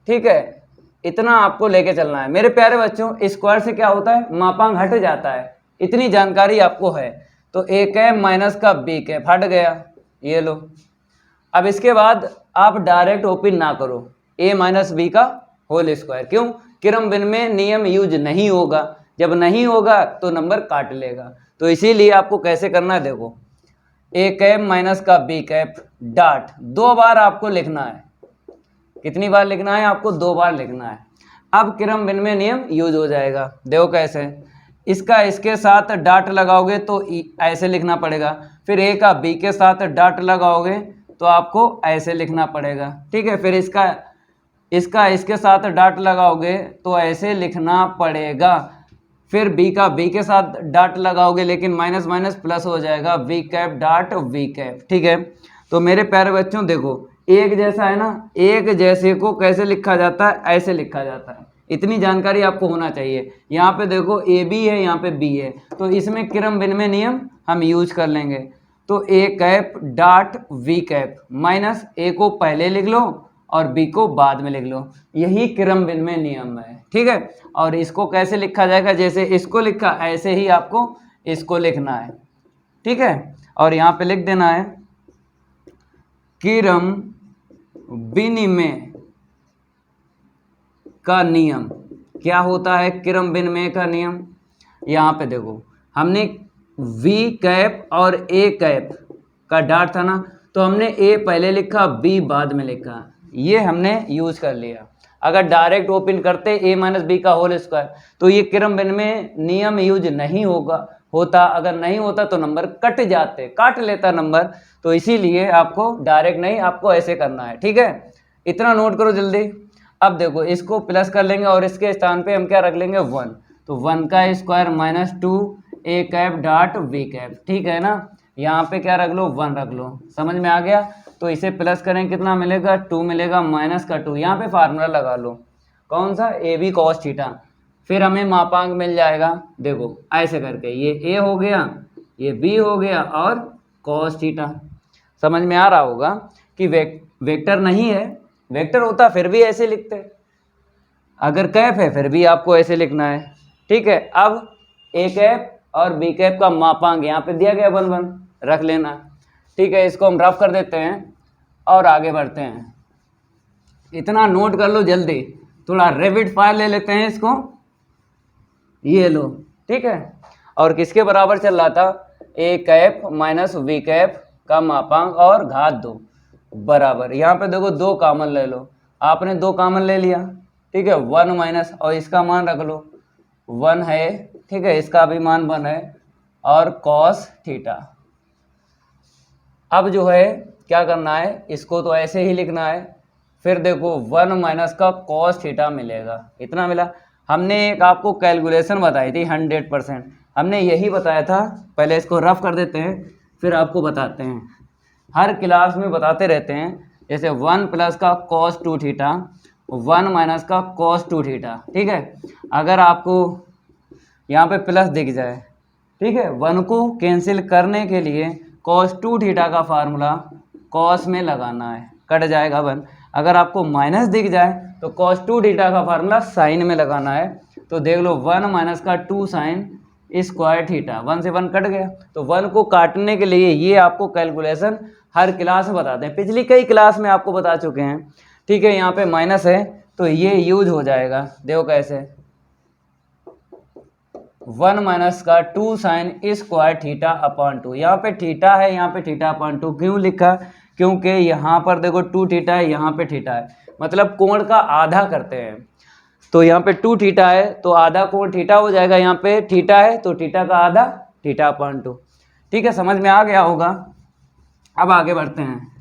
ठीक है, इतना आपको लेके चलना है। मेरे प्यारे बच्चों, स्क्वायर से क्या होता है, मापांक हट जाता है, इतनी जानकारी आपको है। तो ए कैप माइनस का बी कैप हट गया, ये लो। अब इसके बाद आप डायरेक्ट ओपन ना करो, ए माइनस बी का होल स्क्वायर, क्यों, क्रमविन्मय में नियम यूज नहीं होगा, जब नहीं होगा तो नंबर काट लेगा। तो इसीलिए आपको कैसे करना है, देखो ए कैप माइनस का बी कैप डॉट 2 बार आपको लिखना है। कितनी बार लिखना है, आपको 2 बार लिखना है। अब क्रमविन्मय नियम यूज हो जाएगा, देखो कैसे, इसका इसके साथ डॉट लगाओगे तो ऐसे लिखना पड़ेगा, फिर ए का बी के साथ डॉट लगाओगे तो आपको ऐसे लिखना पड़ेगा, ठीक है, फिर इसका इसके साथ डॉट लगाओगे तो ऐसे लिखना पड़ेगा, फिर बी का बी के साथ डॉट लगाओगे, लेकिन माइनस माइनस प्लस हो जाएगा, v cap dot v cap, ठीक है। तो मेरे प्यारे बच्चों देखो, एक जैसा है ना, एक जैसे को कैसे लिखा जाता है, ऐसे लिखा जाता है, इतनी जानकारी आपको होना चाहिए। यहाँ पे देखो ए बी है, यहाँ पे बी है, तो इसमें क्रमविन्मय नियम हम यूज कर लेंगे। तो a cap dot v cap minus a को पहले लिख लो और बी को बाद में लिख लो, यही क्रमविन्मय नियम है, ठीक है। और इसको कैसे लिखा जाएगा, जैसे इसको लिखा ऐसे ही आपको इसको लिखना है, ठीक है। और यहाँ पे लिख देना है क्रमविन्मय का नियम। क्या होता है क्रमविन्मय का नियम, यहाँ पे देखो हमने वी कैप और ए कैप का डॉट था ना, तो हमने ए पहले लिखा बी बाद में लिखा, ये हमने यूज कर लिया। अगर डायरेक्ट ओपन करते ए माइनस बी का होल स्क्वायर तो ये क्रमविन्मय नियम यूज नहीं होता, अगर नहीं होता तो नंबर काट लेता नंबर। तो इसीलिए आपको डायरेक्ट नहीं, आपको ऐसे करना है, ठीक है, इतना नोट करो जल्दी। अब देखो इसको प्लस कर लेंगे और इसके स्थान पे हम क्या रख लेंगे 1, तो 1 का square minus 2 a cap dot v cap, ठीक है ना, यहाँ पे क्या रख लो 1 रख लो, समझ में आ गया। तो इसे प्लस करें कितना मिलेगा 2 मिलेगा, माइनस का 2, यहाँ पे फार्मूला लगा लो, कौन सा, ए बी कॉस थीटा, फिर हमें मापांक मिल जाएगा, देखो ऐसे करके, ये ए हो गया, ये बी हो गया और कॉस थीटा। समझ में आ रहा होगा कि वेक्टर नहीं है, वेक्टर होता फिर भी ऐसे लिखते, अगर कैप है फिर भी आपको ऐसे लिखना है, ठीक है। अब ए कैप और बी कैप का मापांक यहाँ पे दिया गया 1 1 रख लेना, ठीक है। इसको हम रफ कर देते हैं और आगे बढ़ते हैं, इतना नोट कर लो जल्दी, थोड़ा रैपिड फायर ले लेते हैं इसको, ये लो, ठीक है। और किसके बराबर चल रहा था, A cap minus we cap का मापांक और घात 2 बराबर, यहाँ पे देखो 2 कॉमन ले लो, आपने 2 कॉमन ले लिया, ठीक है, 1 माइनस और इसका मान रख लो 1 है, ठीक है, इसका भी मान 1 है और कॉस थीटा। अब जो है क्या करना है, इसको तो ऐसे ही लिखना है, फिर देखो 1 माइनस का कॉस थीटा मिलेगा, इतना मिला। हमने एक आपको कैलकुलेशन बताई थी 100%, हमने यही बताया था, पहले इसको रफ कर देते हैं फिर आपको बताते हैं, हर क्लास में बताते रहते हैं, जैसे 1 प्लस का कॉस 2 थीटा, 1 माइनस का कॉस 2 थीटा, ठीक है। अगर आपको यहाँ पे प्लस दिख जाए, ठीक है, 1 को कैंसिल करने के लिए कॉस 2 थीटा का फार्मूला कॉस में लगाना है, कट जाएगा 1। अगर आपको माइनस दिख जाए तो कॉस 2 थीटा का फार्मूला साइन में लगाना है, तो देख लो 1 माइनस का 2 साइन स्क्वायर थीटा, 1 से 1 कट गया। तो 1 को काटने के लिए ये आपको कैलकुलेशन हर क्लास में बताते हैं, पिछली कई क्लास में आपको बता चुके हैं, ठीक है। यहाँ पे माइनस है तो ये यूज हो जाएगा, देखो कैसे, 1 माइनस का 2 साइन स्क्वायर थीटा अपॉन 2, यहाँ पे थीटा है, यहाँ पे थीटा अपॉन 2 क्यों लिखा, क्योंकि यहाँ पर देखो 2 थीटा है, यहाँ पे थीटा है, मतलब कोण का आधा करते हैं। तो यहाँ पे 2 थीटा है तो आधा कोण थीटा हो जाएगा, यहाँ पे थीटा है तो थीटा का आधा θ/2। ठीक है, समझ में आ गया होगा। अब आगे बढ़ते हैं।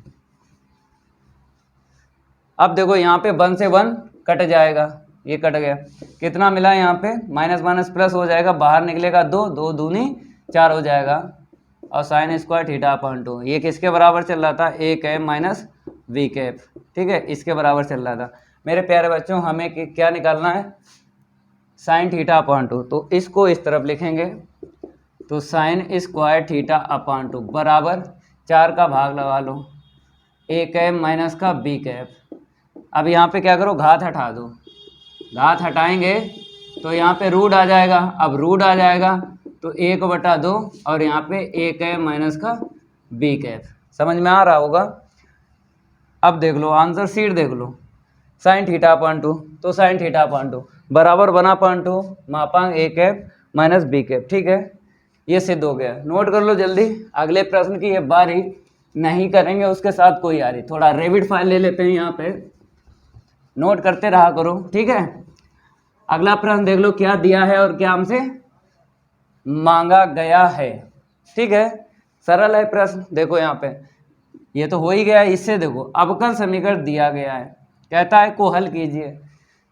अब देखो यहाँ पे 1 से 1 कट जाएगा, ये कट गया, कितना मिला यहाँ पे माइनस माइनस प्लस हो जाएगा, बाहर निकलेगा 2, 2 दूनी 4 हो जाएगा, और साइन स्क्वायर θ/2 ये किसके बराबर चल रहा था, a cap minus v cap. ठीक है, इसके बराबर चल रहा था। मेरे प्यारे बच्चों हमें क्या निकालना है, साइन θ/2, तो इसको इस तरफ लिखेंगे, तो साइन स्क्वायर θ/2 बराबर 4 का भाग लगा लो, a कैप माइनस का b कैप। अब यहाँ पे क्या करो, घात हटा दो, घात हटाएंगे तो यहाँ पे रूट आ जाएगा। अब रूट आ जाएगा तो 1/2 और यहाँ पे a कैप माइनस का b कैप। समझ में आ रहा होगा। अब देख लो आंसर शीट देख लो, साइन θ/2, तो साइन θ/2 बराबर बना 0.2 मापांक a cap minus b cap. ठीक है, ये सिद्ध हो गया। नोट कर लो जल्दी, अगले प्रश्न की ये बारी नहीं करेंगे, उसके साथ कोई आ रही, थोड़ा रेविड फाइल ले लेते हैं, यहाँ पे नोट करते रहा करो। ठीक है, अगला प्रश्न देख लो क्या दिया है और क्या हमसे मांगा गया है। ठीक है, सरल है प्रश्न। देखो यहाँ पे ये तो हो ही गया, इससे देखो अवकल समीकरण दिया गया है, कहता है को हल कीजिए।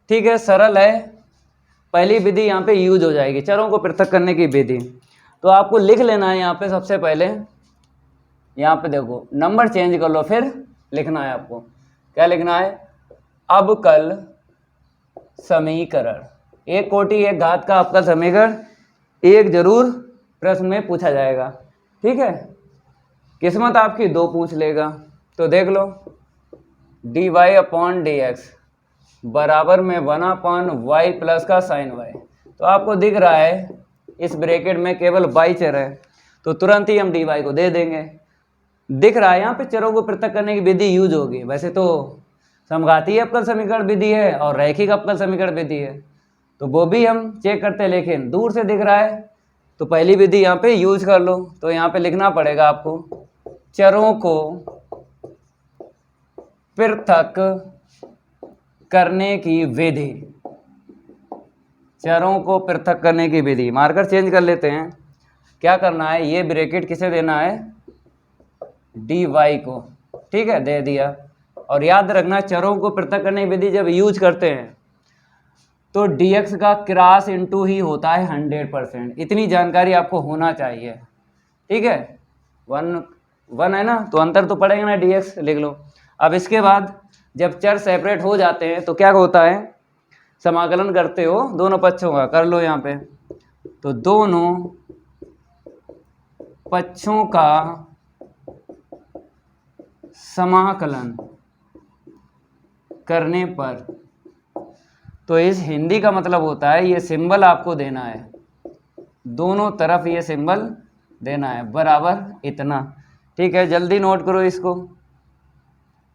ठीक है, सरल है। पहली विधि यहाँ पे यूज हो जाएगी, चरों को पृथक करने की विधि। तो आपको लिख लेना है यहाँ पे, सबसे पहले यहाँ पे देखो नंबर चेंज कर लो, फिर लिखना है आपको, क्या लिखना है, अवकल समीकरण। एक कोटि एक घात का अवकल समीकरण एक जरूर प्रश्न में पूछा जाएगा। ठीक है, किस्मत आपकी 2 पूछ लेगा। तो देख लो dy/dx बराबर में 1/y प्लस का साइन y। तो आपको दिख रहा है इस ब्रैकेट में केवल y चर है, तो तुरंत ही हम dy को दे देंगे। दिख रहा है यहाँ पे चरों को पृथक करने की विधि यूज होगी। वैसे तो समघातीय अवकल समीकरण विधि है और रैखिक अवकल समीकरण विधि है, तो वो भी हम चेक करते हैं, लेकिन दूर से दिख रहा है तो पहली विधि यहाँ पे यूज कर लो। तो यहाँ पे लिखना पड़ेगा आपको, चरों को पृथक करने की विधि, चरों को पृथक करने की विधि। मार्कर चेंज कर लेते हैं। क्या करना है, ये ब्रैकेट किसे देना है, dy को। ठीक है, दे दिया। और याद रखना चरों को पृथक करने की विधि जब यूज करते हैं तो dx का क्रॉस इंटू ही होता है 100%। इतनी जानकारी आपको होना चाहिए। ठीक है, 1 है ना, तो अंतर तो पड़ेगा ना, dx लिख लो। अब इसके बाद जब चर सेपरेट हो जाते हैं तो क्या होता है, समाकलन करते हो दोनों पक्षों का, कर लो यहाँ पे। तो दोनों पक्षों का समाकलन करने पर, तो इस हिंदी का मतलब होता है ये सिंबल आपको देना है, दोनों तरफ ये सिंबल देना है, बराबर इतना। ठीक है, जल्दी नोट करो इसको,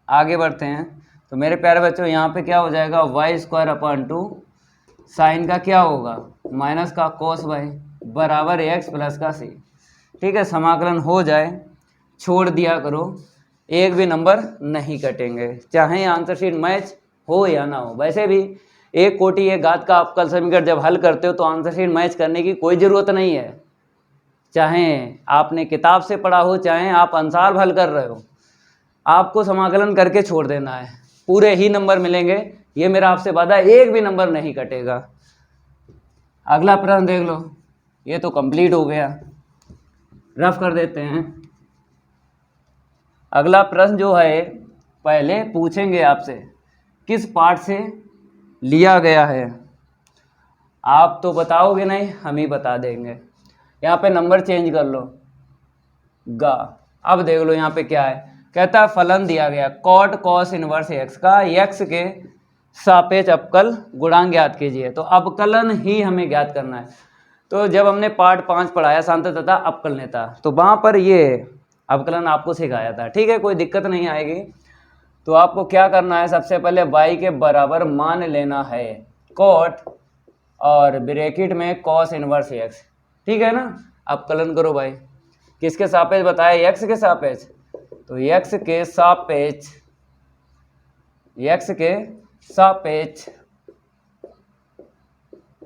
आगे बढ़ते हैं। तो मेरे प्यारे बच्चों यहाँ पे क्या हो जाएगा, y² साइन का क्या होगा, माइनस का cos y बराबर x प्लस का c। ठीक है, समाकलन हो जाए, छोड़ दिया करो, एक भी नंबर नहीं कटेंगे, चाहे आंसर शीट मैच हो या ना हो। वैसे भी एक कोटि एक घात का अवकल समीकरण जब हल करते हो तो आंसर शीट मैच करने की कोई ज़रूरत नहीं है, चाहे आपने किताब से पढ़ा हो, चाहे आप अंसार हल कर रहे हो, आपको समाकलन करके छोड़ देना है, पूरे ही नंबर मिलेंगे। ये मेरा आपसे वादा है, एक भी नंबर नहीं कटेगा। अगला प्रश्न देख लो, ये तो कंप्लीट हो गया, रफ कर देते हैं। अगला प्रश्न जो है पहले पूछेंगे आपसे किस पार्ट से लिया गया है, आप तो बताओगे नहीं, हम ही बता देंगे। यहाँ पे नंबर चेंज कर लो, गा। अब देख लो यहाँ पे क्या है, कहता है फलन दिया गया कॉट कॉस इनवर्स x का x के सापेक्ष अवकल गुणांक ज्ञात कीजिए। तो अवकलन ही हमें ज्ञात करना है। तो जब हमने पार्ट 5 पढ़ाया सांतः तथा अवकल नेता, तो वहाँ पर ये अवकलन आपको सिखाया था। ठीक है, कोई दिक्कत नहीं आएगी। तो आपको क्या करना है, सबसे पहले y के बराबर मान लेना है कॉट और ब्रैकेट में कॉस इनवर्स x। ठीक है ना, अवकलन करो भाई, किसके सापेक्ष बताया, x के सापेक्ष। तो x के सापेक्ष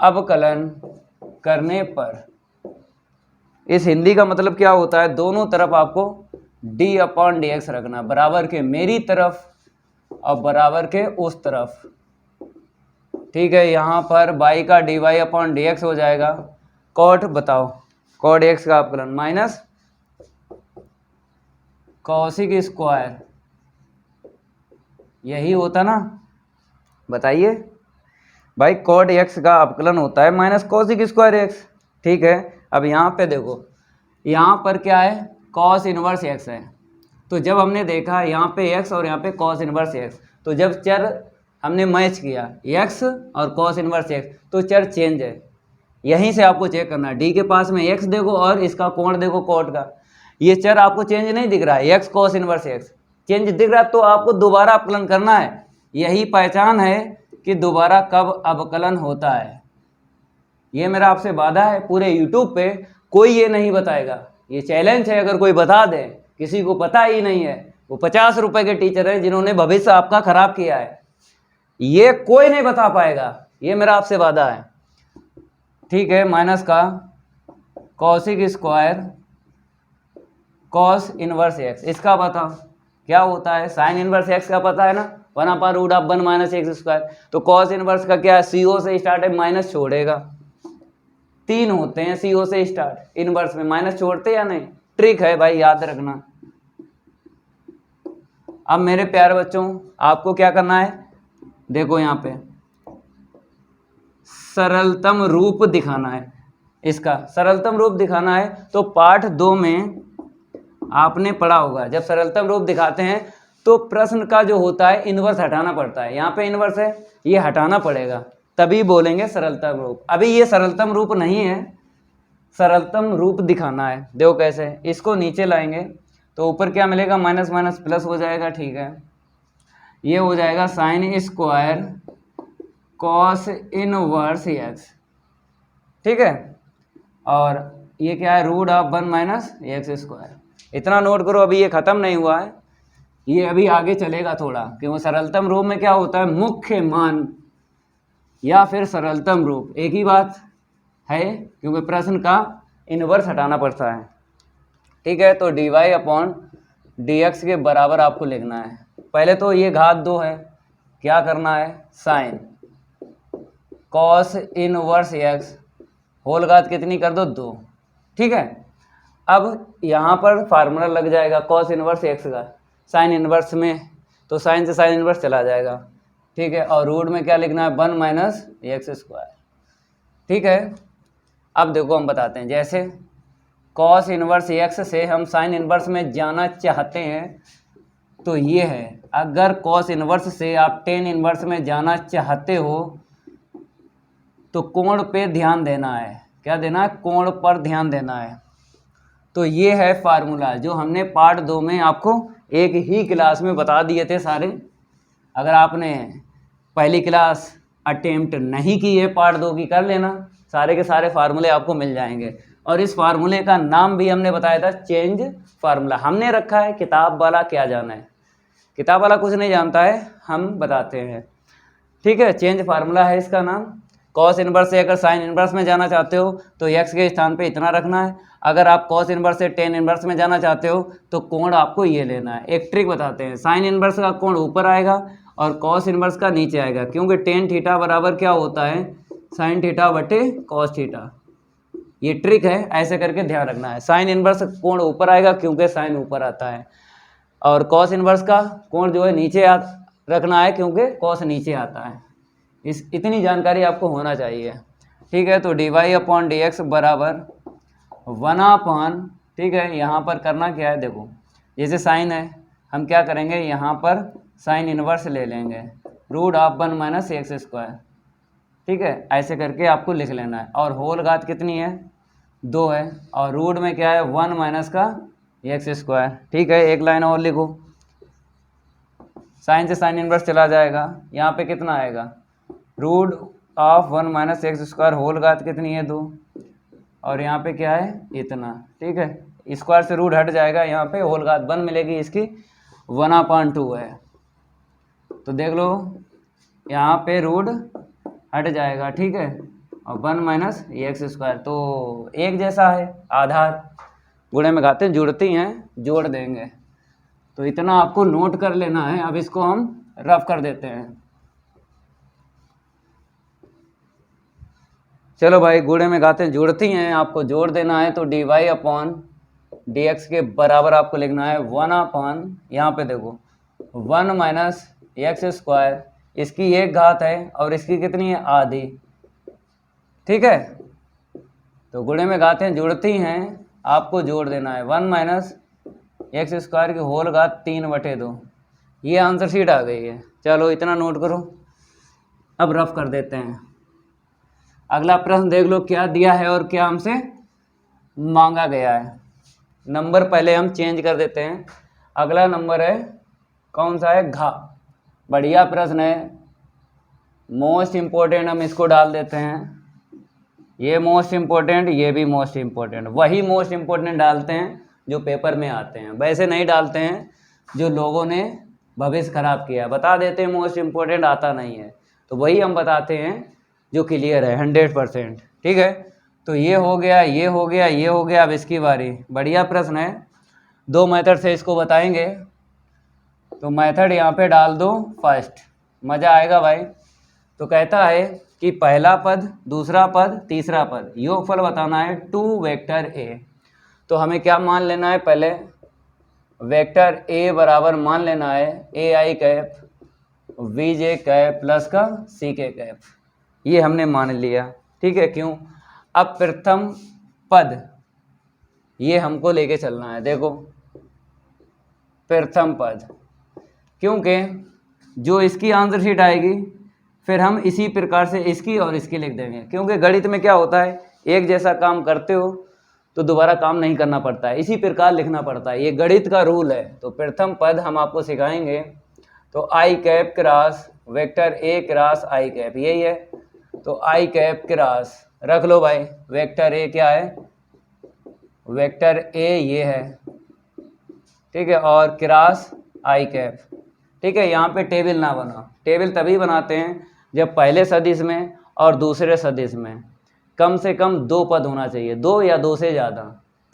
अवकलन करने पर, इस हिंदी का मतलब क्या होता है, दोनों तरफ आपको d/dx रखना, बराबर के मेरी तरफ और बराबर के उस तरफ। ठीक है, यहाँ पर y का dy/dx हो जाएगा कॉट, बताओ कॉट x का अवकलन माइनस कॉसिक स्क्वायर, यही होता ना, बताइए भाई, कॉट x का अवकलन होता है माइनस कॉसिक स्क्वायर x। ठीक है, अब यहाँ पे देखो, यहाँ पर क्या है, कॉस इनवर्स x है। तो जब हमने देखा यहाँ पे x और यहाँ पे कॉस इनवर्स x, तो जब चर हमने मैच किया x और कॉस इनवर्स x, तो चर चेंज है। यहीं से आपको चेक करना है, d के पास में x देखो और इसका कोण देखो कॉट का, ये चर आपको चेंज नहीं दिख रहा है, x cos inverse x change दिख रहा है, तो आपको दोबारा अवकलन करना है। यही पहचान है कि दोबारा कब अवकलन होता है। ये मेरा आपसे वादा है, पूरे यूट्यूब पे कोई ये नहीं बताएगा, ये चैलेंज है। अगर कोई बता दे, किसी को पता ही नहीं है, वो 50 रुपए के टीचर हैं जिन्होंने भविष्य आपका खराब किया है, ये कोई नहीं बता पाएगा, ये मेरा आपसे वादा है। ठीक है, माइनस का cosec square cos inverse x, इसका बताओ क्या होता है, साइन इनवर्स एक्स का पता है ना, 1/√1 माइनस एक्स स्क्वायर। तो कॉस इनवर्स का क्या है, CO से स्टार्ट है, माइनस छोड़ेगा, 3 होते हैं CO से स्टार्ट, इनवर्स में माइनस छोड़ते या नहीं, ट्रिक है भाई, याद रखना। अब मेरे प्यारे बच्चों, आपको क्या करना है, देखो यहाँ पे सरलतम रूप दिखाना है, इसका सरलतम रूप दिखाना है। तो पाठ 2 में आपने पढ़ा होगा, जब सरलतम रूप दिखाते हैं तो प्रश्न का जो होता है इनवर्स हटाना पड़ता है। यहाँ पे इनवर्स है, ये हटाना पड़ेगा, तभी बोलेंगे सरलतम रूप। अभी ये सरलतम रूप नहीं है, सरलतम रूप दिखाना है। देखो कैसे, इसको नीचे लाएंगे तो ऊपर क्या मिलेगा, माइनस माइनस प्लस हो जाएगा। ठीक है, ये हो जाएगा sine square cos inverse x. ठीक है, और ये क्या है, √1 माइनस एक्स स्क्वायर। इतना नोट करो, अभी ये ख़त्म नहीं हुआ है, ये अभी आगे चलेगा थोड़ा, क्योंकि सरलतम रूप में क्या होता है, मुख्य मान या फिर सरलतम रूप एक ही बात है, क्योंकि प्रश्न का इनवर्स हटाना पड़ता है। ठीक है, तो dy/dx के बराबर आपको लिखना है। पहले तो ये घात 2 है, क्या करना है, sine cos inverse x whole घात कितनी कर दो, 2। ठीक है, अब यहाँ पर फार्मूला लग जाएगा कॉस इनवर्स एक्स का, साइन इनवर्स में तो साइन से साइन इनवर्स चला जाएगा। ठीक है, और रूट में क्या लिखना है, 1 माइनस एक्स स्क्वायर। ठीक है, अब देखो हम बताते हैं, जैसे कॉस इनवर्स एक्स से हम साइन इनवर्स में जाना चाहते हैं, तो ये है, अगर कॉस इनवर्स से आप टेन इनवर्स में जाना चाहते हो तो कोण पे ध्यान देना है। क्या देना है, कोण पर ध्यान देना है। तो ये है फार्मूला जो हमने पार्ट 2 में आपको एक ही क्लास में बता दिए थे सारे। अगर आपने पहली क्लास अटेम्प्ट नहीं की है, पार्ट 2 की कर लेना, सारे के सारे फार्मूले आपको मिल जाएंगे। और इस फार्मूले का नाम भी हमने बताया था, चेंज फार्मूला। हमने रखा है किताब वाला क्या जाना है, किताब वाला कुछ नहीं जानता है, हम बताते हैं। ठीक है, चेंज फार्मूला है इसका नाम। कॉस इनवर्स से अगर साइन इनवर्स में जाना चाहते हो तो एक्स के स्थान पे इतना रखना है। अगर आप कॉस इनवर्स से टेन इनवर्स में जाना चाहते हो तो कोण आपको ये लेना है। एक ट्रिक बताते हैं, साइन इनवर्स का कोण ऊपर आएगा और कॉस इनवर्स का नीचे आएगा, क्योंकि टेन थीटा बराबर क्या होता है, साइन थीटा बटे कॉस थीटा। ये ट्रिक है, ऐसे करके ध्यान रखना है। साइन इनवर्स कोण ऊपर आएगा क्योंकि साइन ऊपर आता है, और कॉस इनवर्स का कोण जो है नीचे रखना है क्योंकि कॉस नीचे आता है। इतनी जानकारी आपको होना चाहिए। ठीक है, तो dy/dx बराबर 1/, ठीक है, यहाँ पर करना क्या है, देखो जैसे साइन है, हम क्या करेंगे, यहाँ पर साइन इनवर्स ले लेंगे, √1 माइनस एक्स स्क्वायर। ठीक है, ऐसे करके आपको लिख लेना है। और होल घात कितनी है, 2 है, और रूट में क्या है, 1 माइनस का एक्स स्क्वायर। ठीक है, एक लाइन और लिखो, साइन से साइन इनवर्स चला जाएगा, यहाँ पे कितना आएगा, √1 माइनस एक्स स्क्वायर, होल घात कितनी है, 2, और यहाँ पे क्या है, इतना। ठीक है, स्क्वायर से रूट हट जाएगा, यहाँ पे होल घात 1 मिलेगी, इसकी 1/2 है। तो देख लो यहाँ पे रूट हट जाएगा, ठीक है, और 1 माइनस एक्स स्क्वायर, तो एक जैसा है, आधार गुणे में घातें जुड़ती हैं, जोड़ देंगे। तो इतना आपको नोट कर लेना है। अब इसको हम रफ कर देते हैं। चलो भाई, गुणे में घातें जुड़ती हैं, आपको जोड़ देना है, तो dy अपॉन dx के बराबर आपको लिखना है 1 अपॉन, यहाँ पे देखो 1 माइनस एक्स स्क्वायर, इसकी एक घात है और इसकी कितनी है, आधी, ठीक है। तो गुणे में घातें जुड़ती हैं, आपको जोड़ देना है 1 माइनस एक्स स्क्वायर की होल घात 3/2। ये आंसर शीट आ गई है। चलो इतना नोट करो। अब रफ कर देते हैं। अगला प्रश्न देख लो क्या दिया है और क्या हमसे मांगा गया है। नंबर पहले हम चेंज कर देते हैं। अगला नंबर है कौन सा है, घा, बढ़िया प्रश्न है, मोस्ट इम्पोर्टेंट, हम इसको डाल देते हैं। ये मोस्ट इम्पोर्टेंट, ये भी मोस्ट इम्पोर्टेंट, वही मोस्ट इम्पोर्टेंट डालते हैं जो पेपर में आते हैं, वैसे नहीं डालते हैं जो लोगों ने भविष्य खराब किया। बता देते हैं मोस्ट इम्पोर्टेंट, आता नहीं है, तो वही हम बताते हैं जो क्लियर है 100%, ठीक है। तो ये हो गया, ये हो गया, ये हो गया। अब इसकी बारी। बढ़िया प्रश्न है, 2 मेथड से इसको बताएंगे। तो मेथड यहाँ पे डाल दो फर्स्ट, मज़ा आएगा भाई। तो कहता है कि पहला पद, दूसरा पद, तीसरा पद, योगफल बताना है 2 वेक्टर ए। तो हमें क्या मान लेना है, पहले वेक्टर ए बराबर मान लेना है a i cap v j cap plus का सी के कैप, ये हमने मान लिया, ठीक है। क्यों, अब प्रथम पद ये हमको लेके चलना है। देखो प्रथम पद, क्योंकि जो इसकी आंसर शीट आएगी फिर हम इसी प्रकार से इसकी और इसकी लिख देंगे, क्योंकि गणित में क्या होता है, एक जैसा काम करते हो तो दोबारा काम नहीं करना पड़ता है, इसी प्रकार लिखना पड़ता है, ये गणित का रूल है। तो प्रथम पद हम आपको सिखाएंगे। तो i cap cross vector a cross i cap, यही है। तो आई कैप क्रॉस रख लो भाई, वेक्टर ए क्या है, वेक्टर ए ये है, ठीक है, और क्रॉस आई कैप, ठीक है। यहाँ पे टेबल ना बनाओ, टेबल तभी बनाते हैं जब पहले सदिश में और दूसरे सदिश में कम से कम 2 पद होना चाहिए, 2 या 2 से ज़्यादा,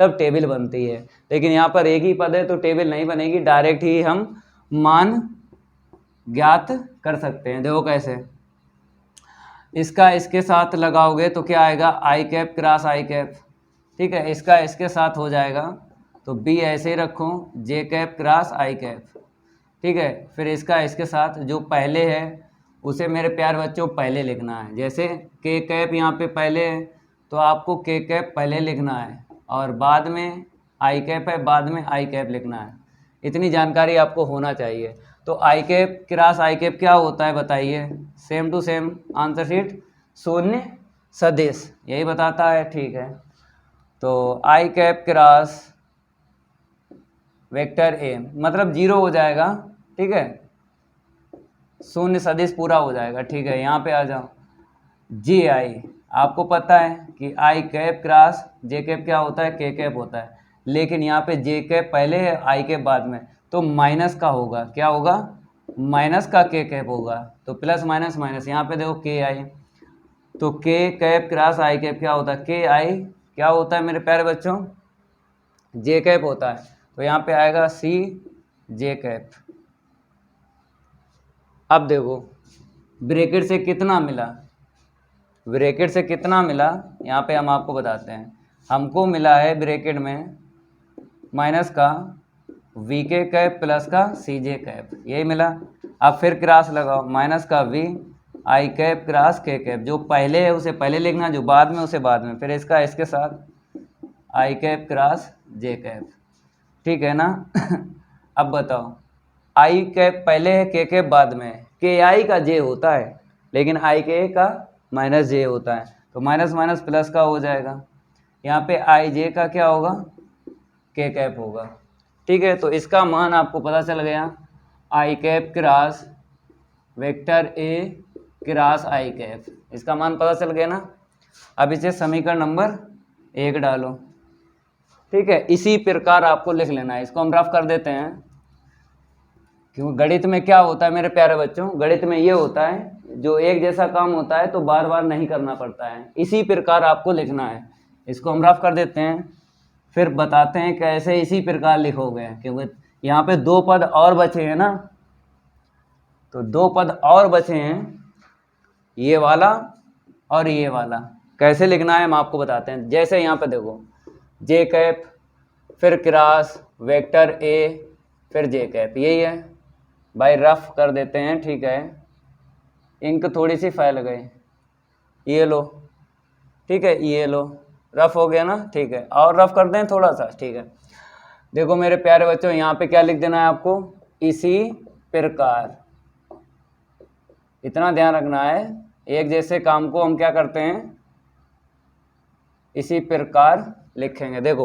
तब टेबल बनती है। लेकिन यहाँ पर एक ही पद है तो टेबल नहीं बनेगी, डायरेक्ट ही हम मान ज्ञात कर सकते हैं। देखो कैसे, इसका इसके साथ लगाओगे तो क्या आएगा, आई कैप क्रॉस आई कैप, ठीक है। इसका इसके साथ हो जाएगा तो बी ऐसे ही रखो, जे कैप क्रॉस आई कैप, ठीक है। फिर इसका इसके साथ जो पहले है उसे मेरे प्यार बच्चों पहले लिखना है। जैसे के कैप यहाँ पे पहले है तो आपको के कैप पहले लिखना है, और बाद में आई कैप है, बाद में आई कैप लिखना है। इतनी जानकारी आपको होना चाहिए। तो i cap cross i cap क्या होता है बताइए, same to same answer sheet शून्य सदिश यही बताता है, ठीक है। तो i cap cross vector a मतलब 0 हो जाएगा, ठीक है, शून्य सदिश पूरा हो जाएगा, ठीक है। यहाँ पे आ जाओ, जी आई, आपको पता है कि आई कैप क्रॉस जे कैप क्या होता है, के कैप होता है, लेकिन यहाँ पे जे कैप पहले है आई कैप बाद में, तो माइनस का होगा, क्या होगा, माइनस का के कैप होगा। तो प्लस माइनस माइनस, यहाँ पे देखो के आई, तो के कैप क्रॉस आई कैप क्या होता है, के आई क्या होता है मेरे प्यारे बच्चों, जे कैप होता है। तो यहाँ पे आएगा सी जे कैप। अब देखो ब्रैकेट से कितना मिला, ब्रैकेट से कितना मिला यहाँ पे हम आपको बताते हैं। हमको मिला है ब्रैकेट में माइनस का वी के कैप प्लस का सी जे कैप, यही मिला। अब फिर क्रॉस लगाओ, माइनस का वी आई कैप क्रॉस के कैप, जो पहले है उसे पहले लिखना, जो बाद में उसे बाद में, फिर इसका इसके साथ आई कैप क्रॉस जे कैप, ठीक है ना। अब बताओ, आई कैप पहले है, के कैप बाद में है, के आई का जे होता है लेकिन आई के का माइनस जे होता है, तो माइनस माइनस प्लस का हो जाएगा। यहाँ पे आई जे का क्या होगा, के कैप होगा, ठीक है। तो इसका मान आपको पता चल गया, i cap cross vector a cross i cap, इसका मान पता चल गया ना। अब इसे समीकरण नंबर 1 डालो, ठीक है, इसी प्रकार आपको लिख लेना है। इसको हम रफ कर देते हैं, क्योंकि गणित में क्या होता है मेरे प्यारे बच्चों, गणित में ये होता है जो एक जैसा काम होता है तो बार बार नहीं करना पड़ता है, इसी प्रकार आपको लिखना है। इसको हम रफ कर देते हैं, फिर बताते हैं कैसे इसी प्रकार लिखोगे, क्योंकि यहाँ पे 2 पद और बचे हैं ना, तो 2 पद और बचे हैं, ये वाला और ये वाला। कैसे लिखना है हम आपको बताते हैं। जैसे यहाँ पे देखो, जे कैप, फिर क्रॉस, वेक्टर ए, फिर जे कैप, यही है भाई। रफ कर देते हैं, ठीक है, इंक थोड़ी सी फैल गई, ये लो, ठीक है, ये लो, रफ हो गया ना, ठीक है, और रफ कर दें थोड़ा सा, ठीक है। देखो मेरे प्यारे बच्चों, यहाँ पे क्या लिख देना है आपको, इसी प्रकार। इतना ध्यान रखना है, एक जैसे काम को हम क्या करते हैं, इसी प्रकार लिखेंगे। देखो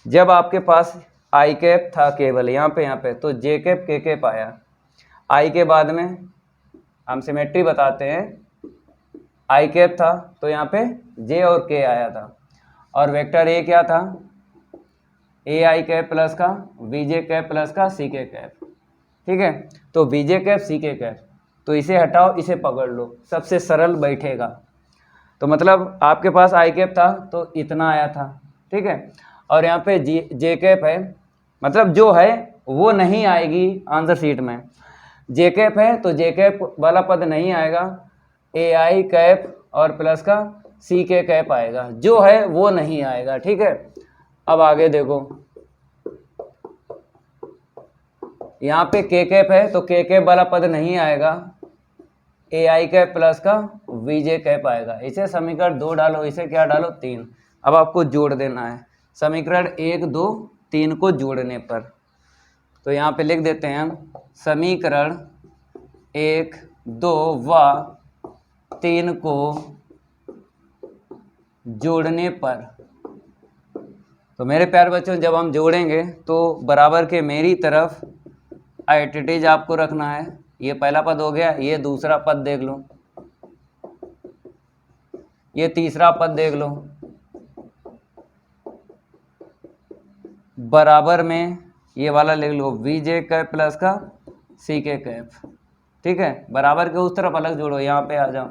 जब आपके पास आई कैप था केवल यहाँ पे, तो जे कैप के कैप आया, आई के बाद में हम सिमेट्री बताते हैं, आई कैप था तो यहाँ पे जे और के आया था, और वेक्टर ए क्या था, ए आई कैप प्लस का वी जे कैप प्लस का सी के कैप, ठीक है। तो वी जे कैप सी के कैप, तो इसे हटाओ, इसे पकड़ लो, सबसे सरल बैठेगा। तो मतलब आपके पास आई कैप था तो इतना आया था, ठीक है, और यहाँ पे जे कैप है, मतलब जो है वो नहीं आएगी आंसर शीट में। जे कैप है तो जे कैप वाला पद नहीं आएगा, ए आई कैप और प्लस का सी के कैप आएगा, जो है वो नहीं आएगा, ठीक है। अब आगे देखो, यहाँ पे के कैप है तो के कैप वाला पद नहीं आएगा, ए आई कैप प्लस का वी जे कैप आएगा। इसे समीकरण 2 डालो, इसे क्या डालो 3। अब आपको जोड़ देना है, समीकरण 1 2 3 को जोड़ने पर, तो यहाँ पे लिख देते हैं हम, समीकरण 1 2 व 3 को जोड़ने पर। तो मेरे प्यारे बच्चों, जब हम जोड़ेंगे तो बराबर के मेरी तरफ आइडेंटिटीज आपको रखना है। ये पहला पद हो गया, ये दूसरा पद देख लो, ये तीसरा पद देख लो, बराबर में ये वाला लिख लो, वी जे कैप प्लस का सी के कैप, ठीक है। बराबर के उस तरफ अलग जोड़ो, यहाँ पे आ जाओ,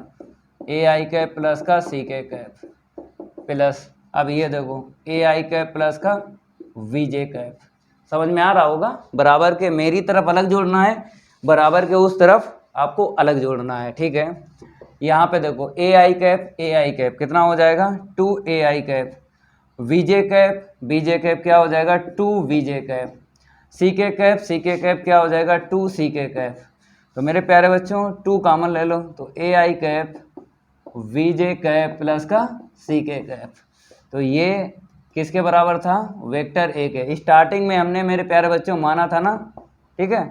ए आई कैप प्लस का सी के कैप प्लस, अब ये देखो ए आई कैप प्लस का वी जे कैप। समझ में आ रहा होगा, बराबर के मेरी तरफ अलग जोड़ना है, बराबर के उस तरफ आपको अलग जोड़ना है, ठीक है। यहाँ पे देखो ए आई कैप कितना हो जाएगा, 2 ए i cap, v j cap क्या हो जाएगा, 2 वी जे कैप, सी के कैप क्या हो जाएगा, 2 सी के कैप। तो मेरे प्यारे बच्चों 2 कॉमन ले लो, तो a i cap v j cap plus का सी के कैप, तो ये किसके बराबर था, वेक्टर ए के। स्टार्टिंग में हमने मेरे प्यारे बच्चों माना था ना, ठीक है।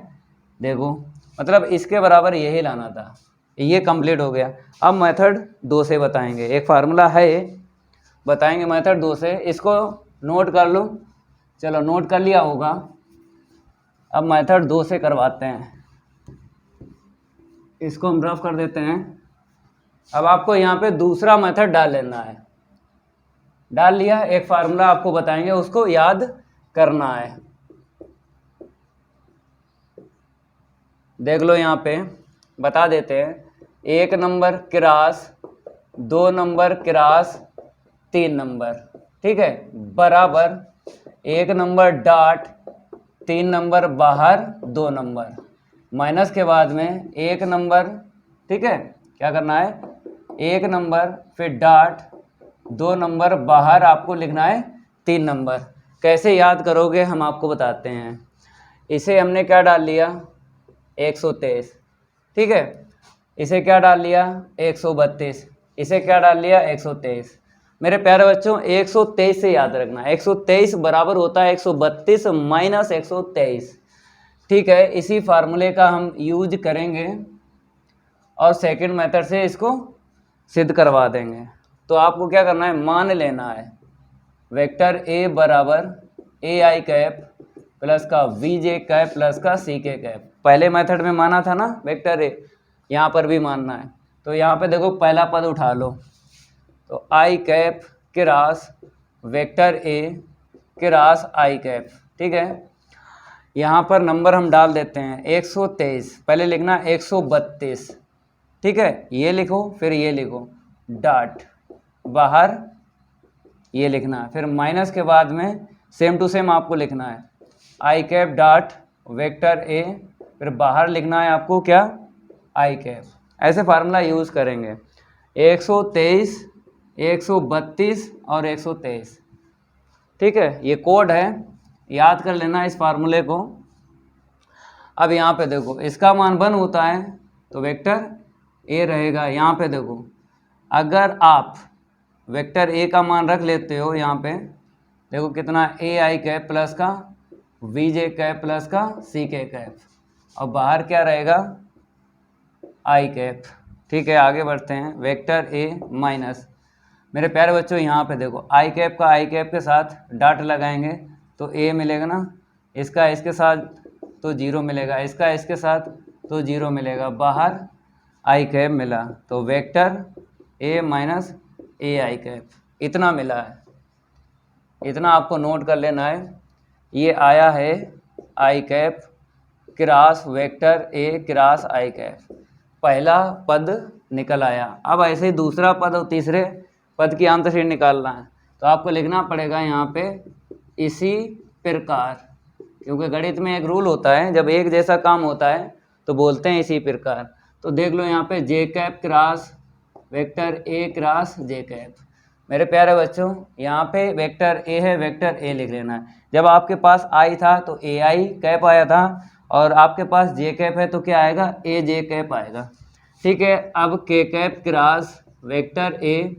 देखो मतलब इसके बराबर यही लाना था, ये कंप्लीट हो गया। अब मेथड 2 से बताएंगे, एक फार्मूला है बताएंगे मेथड 2 से, इसको नोट कर लो। चलो नोट कर लिया होगा, अब मेथड 2 से करवाते हैं, इसको हम रफ कर देते हैं। अब आपको यहाँ पे दूसरा मेथड डाल लेना है, डाल लिया, एक फार्मूला आपको बताएंगे, उसको याद करना है। देख लो यहाँ पे बता देते हैं, 1 number cross 2 number cross 3 number, ठीक है, बराबर 1 नंबर डॉट 3 नंबर बाहर 2 नंबर, माइनस के बाद में 1 नंबर, ठीक है, क्या करना है 1 नंबर फिर डॉट 2 नंबर बाहर आपको लिखना है 3 नंबर। कैसे याद करोगे हम आपको बताते हैं। इसे हमने क्या डाल लिया 123, ठीक है, इसे क्या डाल लिया 132, इसे क्या डाल लिया 123। मेरे प्यारे बच्चों 123 से याद रखना, 123 बराबर होता है 132 माइनस 123, ठीक है। इसी फार्मूले का हम यूज करेंगे और सेकंड मेथड से इसको सिद्ध करवा देंगे। तो आपको क्या करना है, मान लेना है वेक्टर ए बराबर ए आई कैप प्लस का वी जे कैप प्लस का सी के कैप। पहले मेथड में माना था ना वेक्टर ए, यहाँ पर भी मानना है। तो यहाँ पे देखो पहला पद उठा लो, तो i cap cross vector a cross i cap. ठीक है, यहाँ पर नंबर हम डाल देते हैं 123, पहले लिखना 132। ठीक है, ये लिखो फिर ये लिखो, डॉट बाहर ये लिखना है, फिर माइनस के बाद में सेम टू सेम आपको लिखना है i cap dot vector A, फिर बाहर लिखना है आपको क्या, आई कैप। ऐसे फार्मूला यूज़ करेंगे 123, 132 और 123। ठीक है, ये कोड है, याद कर लेना इस फार्मूले को। अब यहाँ पे देखो इसका मान 1 होता है तो वेक्टर ए रहेगा। यहाँ पे देखो अगर आप वेक्टर ए का मान रख लेते हो, यहाँ पे देखो कितना ए आई कैप प्लस का वी जे कैप प्लस का सी के कैप, और बाहर क्या रहेगा, आई कैप। ठीक है, आगे बढ़ते हैं, वेक्टर ए माइनस, मेरे प्यारे बच्चों यहाँ पे देखो आई कैप का आई कैप के साथ डॉट लगाएंगे तो ए मिलेगा ना, इसका इसके साथ तो 0 मिलेगा, इसका इसके साथ तो 0 मिलेगा, बाहर आई कैप मिला, तो vector A minus A i cap इतना मिला है। इतना आपको नोट कर लेना है, ये आया है i cap cross vector a cross i cap, पहला पद निकल आया। अब ऐसे ही दूसरा पद और तीसरे पद की आंतरशीट निकालना है, तो आपको लिखना पड़ेगा यहाँ पे इसी प्रकार, क्योंकि गणित में एक रूल होता है, जब एक जैसा काम होता है तो बोलते हैं इसी प्रकार। तो देख लो यहाँ पे j cap cross vector a cross j cap. मेरे प्यारे बच्चों यहाँ पे वेक्टर ए है, वेक्टर ए लिख लेना है। जब आपके पास आई था तो ए आई कैप आया था, और आपके पास जे कैप है तो क्या आएगा, ए जे कैप आएगा। ठीक है, अब के cap cross vector a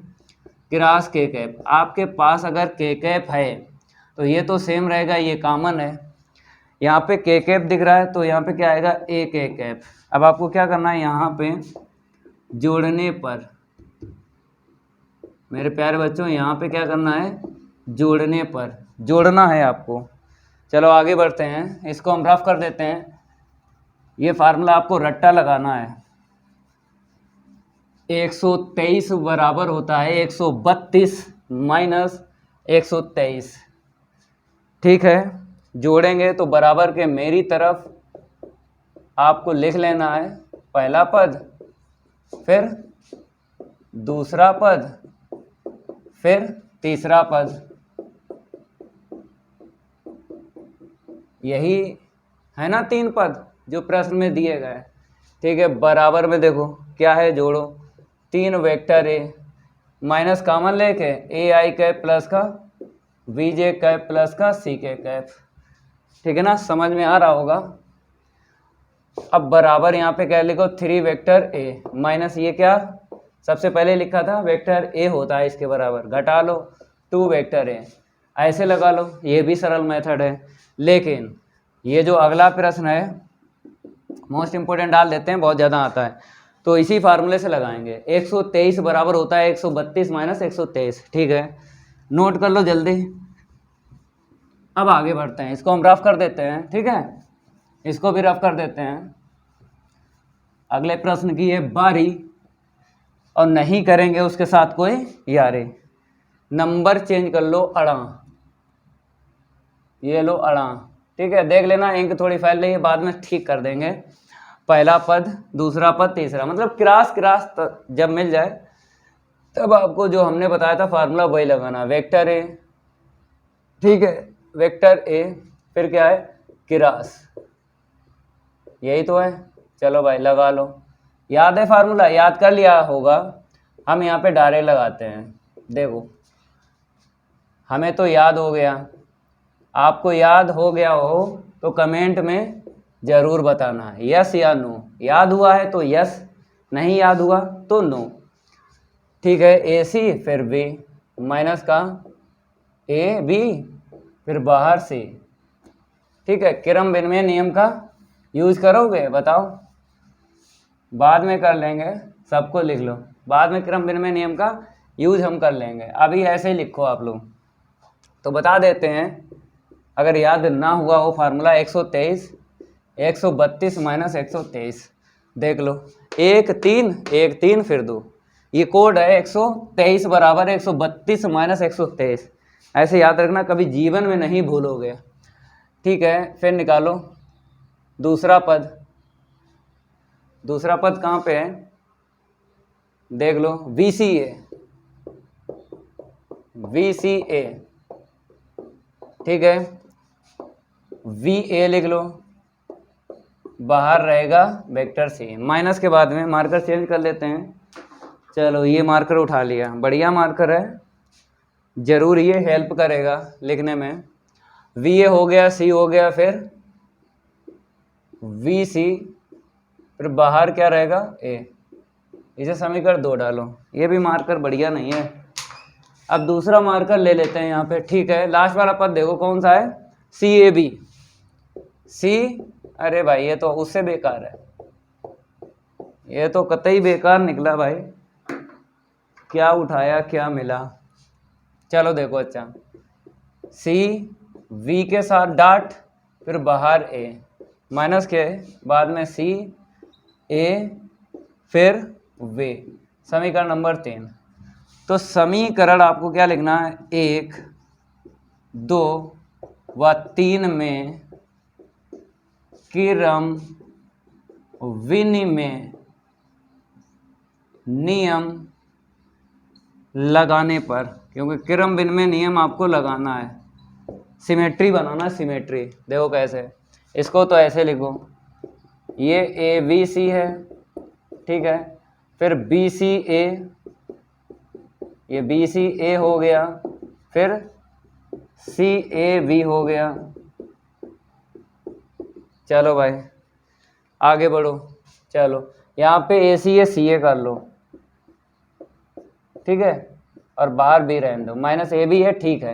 cross के कैप, आपके पास अगर के कैप है तो ये तो सेम रहेगा, ये कॉमन है। यहाँ पे के कैप दिख रहा है तो यहाँ पे क्या आएगा, ए के कैप। अब आपको क्या करना है, यहाँ पे जोड़ने पर, मेरे प्यारे बच्चों यहाँ पे क्या करना है, जोड़ने पर जोड़ना है आपको। चलो आगे बढ़ते हैं, इसको हम रफ कर देते हैं। ये फार्मूला आपको रट्टा लगाना है, 123 बराबर होता है 132 माइनस 123। ठीक है, जोड़ेंगे तो बराबर के मेरी तरफ आपको लिख लेना है पहला पद, फिर दूसरा पद, फिर तीसरा पद। यही है ना 3 पद जो प्रश्न में दिए गए। ठीक है, बराबर में देखो क्या है, जोड़ो 3 वेक्टर ए माइनस कॉमन लेके ए आई कैप प्लस का वी जे कैप प्लस का सी के कैप। ठीक है ना, समझ में आ रहा होगा। अब बराबर यहाँ पे क्या लिखो, 3 वेक्टर ए माइनस ये क्या सबसे पहले लिखा था वेक्टर ए होता है, इसके बराबर घटा लो 2 वेक्टर ए, ऐसे लगा लो, ये भी सरल मेथड है। लेकिन ये जो अगला प्रश्न है मोस्ट इम्पोर्टेंट डाल देते हैं, बहुत ज़्यादा आता है, तो इसी फार्मूले से लगाएंगे। 123 बराबर होता है 132 माइनस 123। ठीक है, नोट कर लो जल्दी। अब आगे बढ़ते हैं, इसको हम रफ कर देते हैं। ठीक है, इसको भी रफ कर देते हैं। अगले प्रश्न की है बारी, और नहीं करेंगे उसके साथ कोई यारी। नंबर चेंज कर लो अड़ा, ये लो अड़ा। ठीक है, देख लेना इंक थोड़ी फैल रही है, बाद में ठीक कर देंगे। पहला पद, दूसरा पद, तीसरा, मतलब क्रॉस क्रॉस जब मिल जाए तब आपको जो हमने बताया था फार्मूला वही लगाना, वेक्टर ए। ठीक है, वेक्टर ए, फिर क्या है, क्रॉस, यही तो है। चलो भाई लगा लो, याद है फार्मूला, याद कर लिया होगा। हम यहाँ पे डायरेक्ट लगाते हैं। देखो हमें तो याद हो गया, आपको याद हो गया हो तो कमेंट में ज़रूर बताना यस या नो। याद हुआ है तो यस, नहीं याद हुआ तो नो। ठीक है, ए सी फिर बी माइनस का ए बी फिर बाहर सी। ठीक है, क्रम विनिमय नियम का यूज करोगे बताओ, बाद में कर लेंगे, सबको लिख लो, बाद में क्रम विनिमय नियम का यूज हम कर लेंगे, अभी ऐसे ही लिखो आप लोग। तो बता देते हैं, अगर याद ना हुआ हो फार्मूला 123 132 माइनस 123, देख लो 1 3 1 3 फिर 2, ये कोड है 123 बराबर 132 माइनस 123। ऐसे याद रखना, कभी जीवन में नहीं भूलोगे। ठीक है, फिर निकालो दूसरा पद। दूसरा पद कहाँ पे है, देख लो, VCA। VCA, ठीक है, VA लिख लो, बाहर रहेगा वेक्टर C। माइनस के बाद में मार्कर चेंज कर लेते हैं। चलो ये मार्कर उठा लिया, बढ़िया मार्कर है, जरूर ये हेल्प करेगा लिखने में। VA हो गया, C हो गया, फिर VC, फिर बाहर क्या रहेगा A। इसे समीकरण 2 डालो। ये भी मार्कर बढ़िया नहीं है। अब दूसरा मार्कर ले लेते हैं यहाँ पे। ठीक है, लास्ट वाला पद देखो कौन सा है, CAB। C, अरे भाई ये तो उससे बेकार है, ये तो कतई बेकार निकला भाई, क्या उठाया क्या मिला। चलो देखो, अच्छा C, V के साथ डॉट, फिर बाहर A, माइनस के बाद में C, A, फिर V। समीकरण नंबर 3। तो समीकरण आपको क्या लिखना है, 1, 2 व 3 में क्रम विनिमय नियम लगाने पर, क्योंकि क्रम विनिमय नियम आपको लगाना है, सिमेट्री बनाना, सिमेट्री। देखो कैसे, इसको तो ऐसे लिखो, ये ABC है, ठीक है, फिर BCA, ये BCA हो गया, फिर CAB हो गया। चलो भाई आगे बढ़ो। चलो यहाँ पे ACA CA कर लो, ठीक है, और बाहर भी रहने दो, माइनस AB है, ठीक है,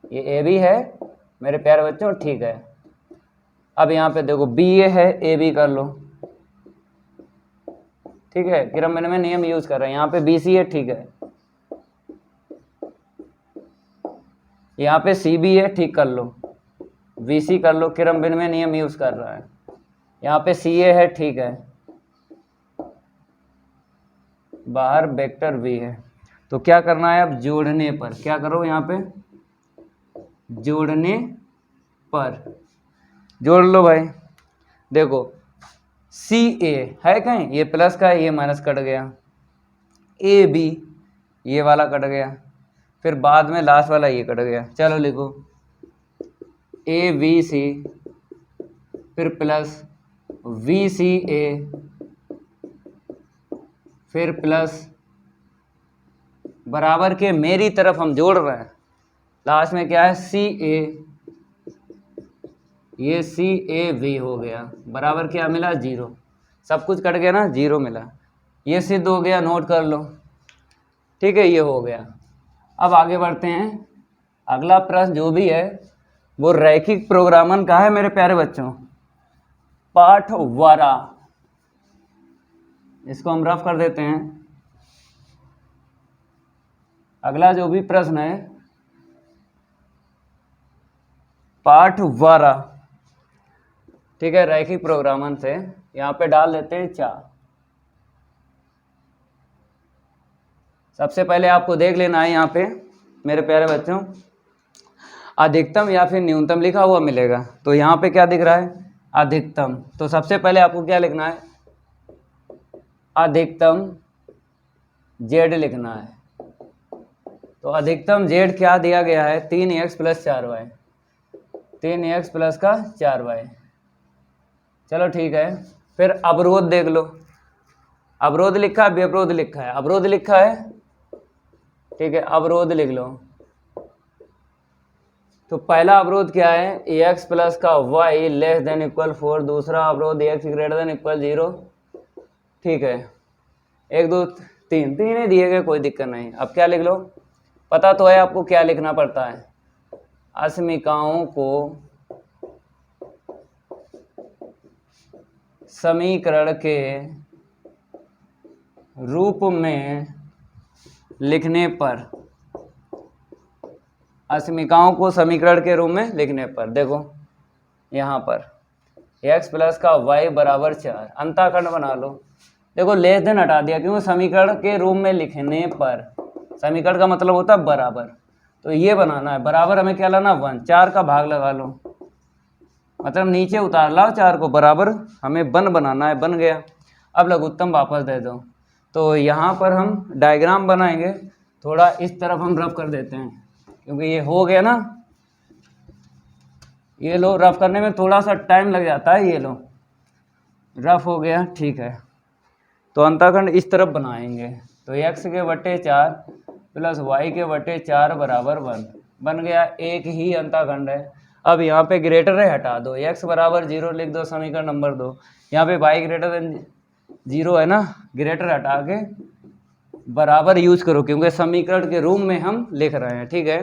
ये AB है मेरे प्यारे बच्चों, ठीक है। अब यहाँ पे देखो BA है, AB कर लो, ठीक है, क्रम विनिमय नियम यूज कर रहे हैं। यहाँ पे BC है, ठीक है, यहाँ पे CB है, ठीक कर लो, VC कर लो, क्रम विनिमय नियम यूज कर रहा है। यहाँ पे CA है, ठीक है, बाहर वेक्टर V है। तो क्या करना है अब, जोड़ने पर, क्या करो यहाँ पे, जोड़ने पर जोड़ लो भाई। देखो CA है कहीं, ये प्लस का है, ये माइनस कट गया, AB ये वाला कट गया, फिर बाद में लास्ट वाला ये कट गया। चलो लिखो ABC, फिर प्लस VCA, फिर प्लस बराबर के मेरी तरफ हम जोड़ रहे हैं, लास्ट में क्या है CA, ये CAV हो गया, बराबर क्या मिला 0, सब कुछ कट गया ना, 0 मिला, ये सिद्ध हो गया, नोट कर लो, ठीक है, ये हो गया। अब आगे बढ़ते हैं, अगला प्रश्न जो भी है वो रैखिक प्रोग्रामन का है मेरे प्यारे बच्चों, पाठ 12, इसको हम रफ कर देते हैं। अगला जो भी प्रश्न है पाठ 12, ठीक है, रैखिक प्रोग्रामन से, यहाँ पे डाल देते हैं 4। सबसे पहले आपको देख लेना है यहाँ पे मेरे प्यारे बच्चों, अधिकतम या फिर न्यूनतम लिखा हुआ मिलेगा। तो यहाँ पे क्या दिख रहा है, अधिकतम। तो सबसे पहले आपको क्या लिखना है, अधिकतम Z लिखना है। तो अधिकतम Z क्या दिया गया है, 3x + 4y, 3x प्लस का 4y। चलो ठीक है, फिर अवरोध देख लो, अवरोध लिखा है, विपरोध लिखा है, अवरोध लिखा है, ठीक है, अवरोध लिख लो। तो पहला अवरोध क्या है, ax प्लस का y <= 4, दूसरा अवरोध ax > 0, ठीक है, 1 2 3 तीन ही दिए गए, कोई दिक्कत नहीं। अब क्या लिख लो, पता तो है आपको क्या लिखना पड़ता है, अस्मिकाओं को समीकरण के रूप में लिखने पर, अस्मिकाओं को समीकरण के रूप में लिखने पर, देखो यहाँ पर x प्लस का y बराबर 4, अंताखंड बना लो। देखो लेस देन हटा दिया, क्योंकि समीकरण के रूप में लिखने पर, समीकरण का मतलब होता है बराबर, तो ये बनाना है, बराबर हमें क्या लाना 1, 4 का भाग लगा लो, मतलब नीचे उतार लाओ 4 को, बराबर हमें 1 बनाना है, बन गया। अब लघुत्तम वापस दे दो। तो यहाँ पर हम डायग्राम बनाएंगे, थोड़ा इस तरफ हम रफ कर देते हैं क्योंकि ये हो गया ना, ये लो रफ करने में थोड़ा सा टाइम लग जाता है, ये लो रफ हो गया, ठीक है। तो अंतःखंड इस तरफ बनाएंगे, तो x के बटे 4 प्लस y के बटे 4 बराबर 1 बन गया, एक ही अंतःखंड है। अब यहाँ पे ग्रेटर है हटा दो, x बराबर 0 लिख दो, समीकरण नंबर 2। यहाँ पे y ग्रेटर देन 0 है ना, ग्रेटर हटा के बराबर यूज करो क्योंकि समीकरण के रूप में हम लिख रहे हैं, ठीक है।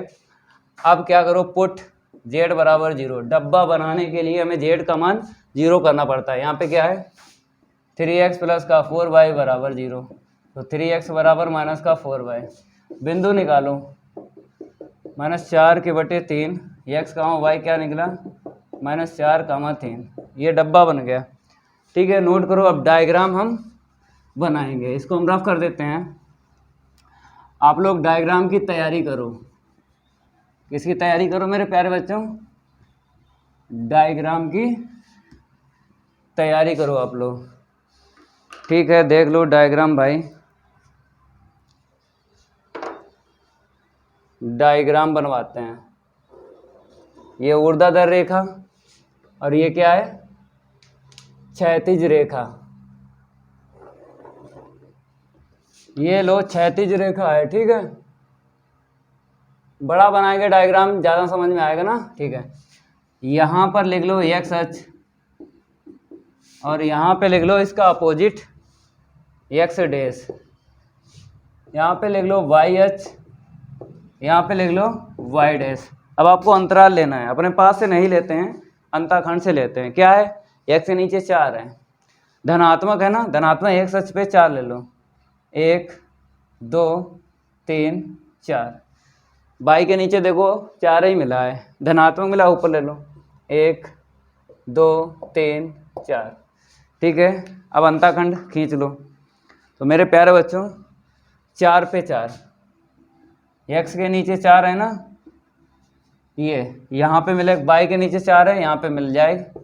अब क्या करो, पुट z बराबर 0, डब्बा बनाने के लिए हमें z का मान 0 करना पड़ता है। यहाँ पे क्या है 3x प्लस का 4y बराबर 0, तो 3x बराबर माइनस का 4y, बिंदु निकालो -4 के बटे 3, x का y क्या निकला -4, 3, ये डब्बा बन गया, ठीक है। नोट करो, अब डायग्राम हम बनाएंगे, इसको हम रफ कर देते हैं। आप लोग डायग्राम की तैयारी करो, किसकी तैयारी करो मेरे प्यारे बच्चों, डायग्राम की तैयारी करो आप लोग, ठीक है। देख लो डायग्राम भाई, डायग्राम बनवाते हैं। ये ऊर्ध्वाधर रेखा और ये क्या है क्षैतिज रेखा, ये लो क्षैतिज रेखा है, ठीक है। बड़ा बनाएंगे डायग्राम, ज़्यादा समझ में आएगा ना, ठीक है। यहाँ पर लिख लो x अक्ष और यहाँ पे लिख लो इसका अपोजिट x डैश, यहाँ पे लिख लो y अक्ष, यहाँ पे लिख लो y डैश। अब आपको अंतराल लेना है, अपने पास से नहीं लेते हैं, अंतःखंड से लेते हैं। क्या है x के नीचे 4 है, धनात्मक है ना, धनात्मक x अक्ष पे 4 ले लो, 1 2 3 4, y के नीचे देखो 4 ही मिला है, धनात्मक मिला, ऊपर ले लो 1 2 3 4, ठीक है। अब अंतःखंड खींच लो, तो मेरे प्यारे बच्चों 4 पे 4, x के नीचे 4 है ना, ये यहाँ पे मिले, y के नीचे 4 है, यहाँ पे मिल जाएगा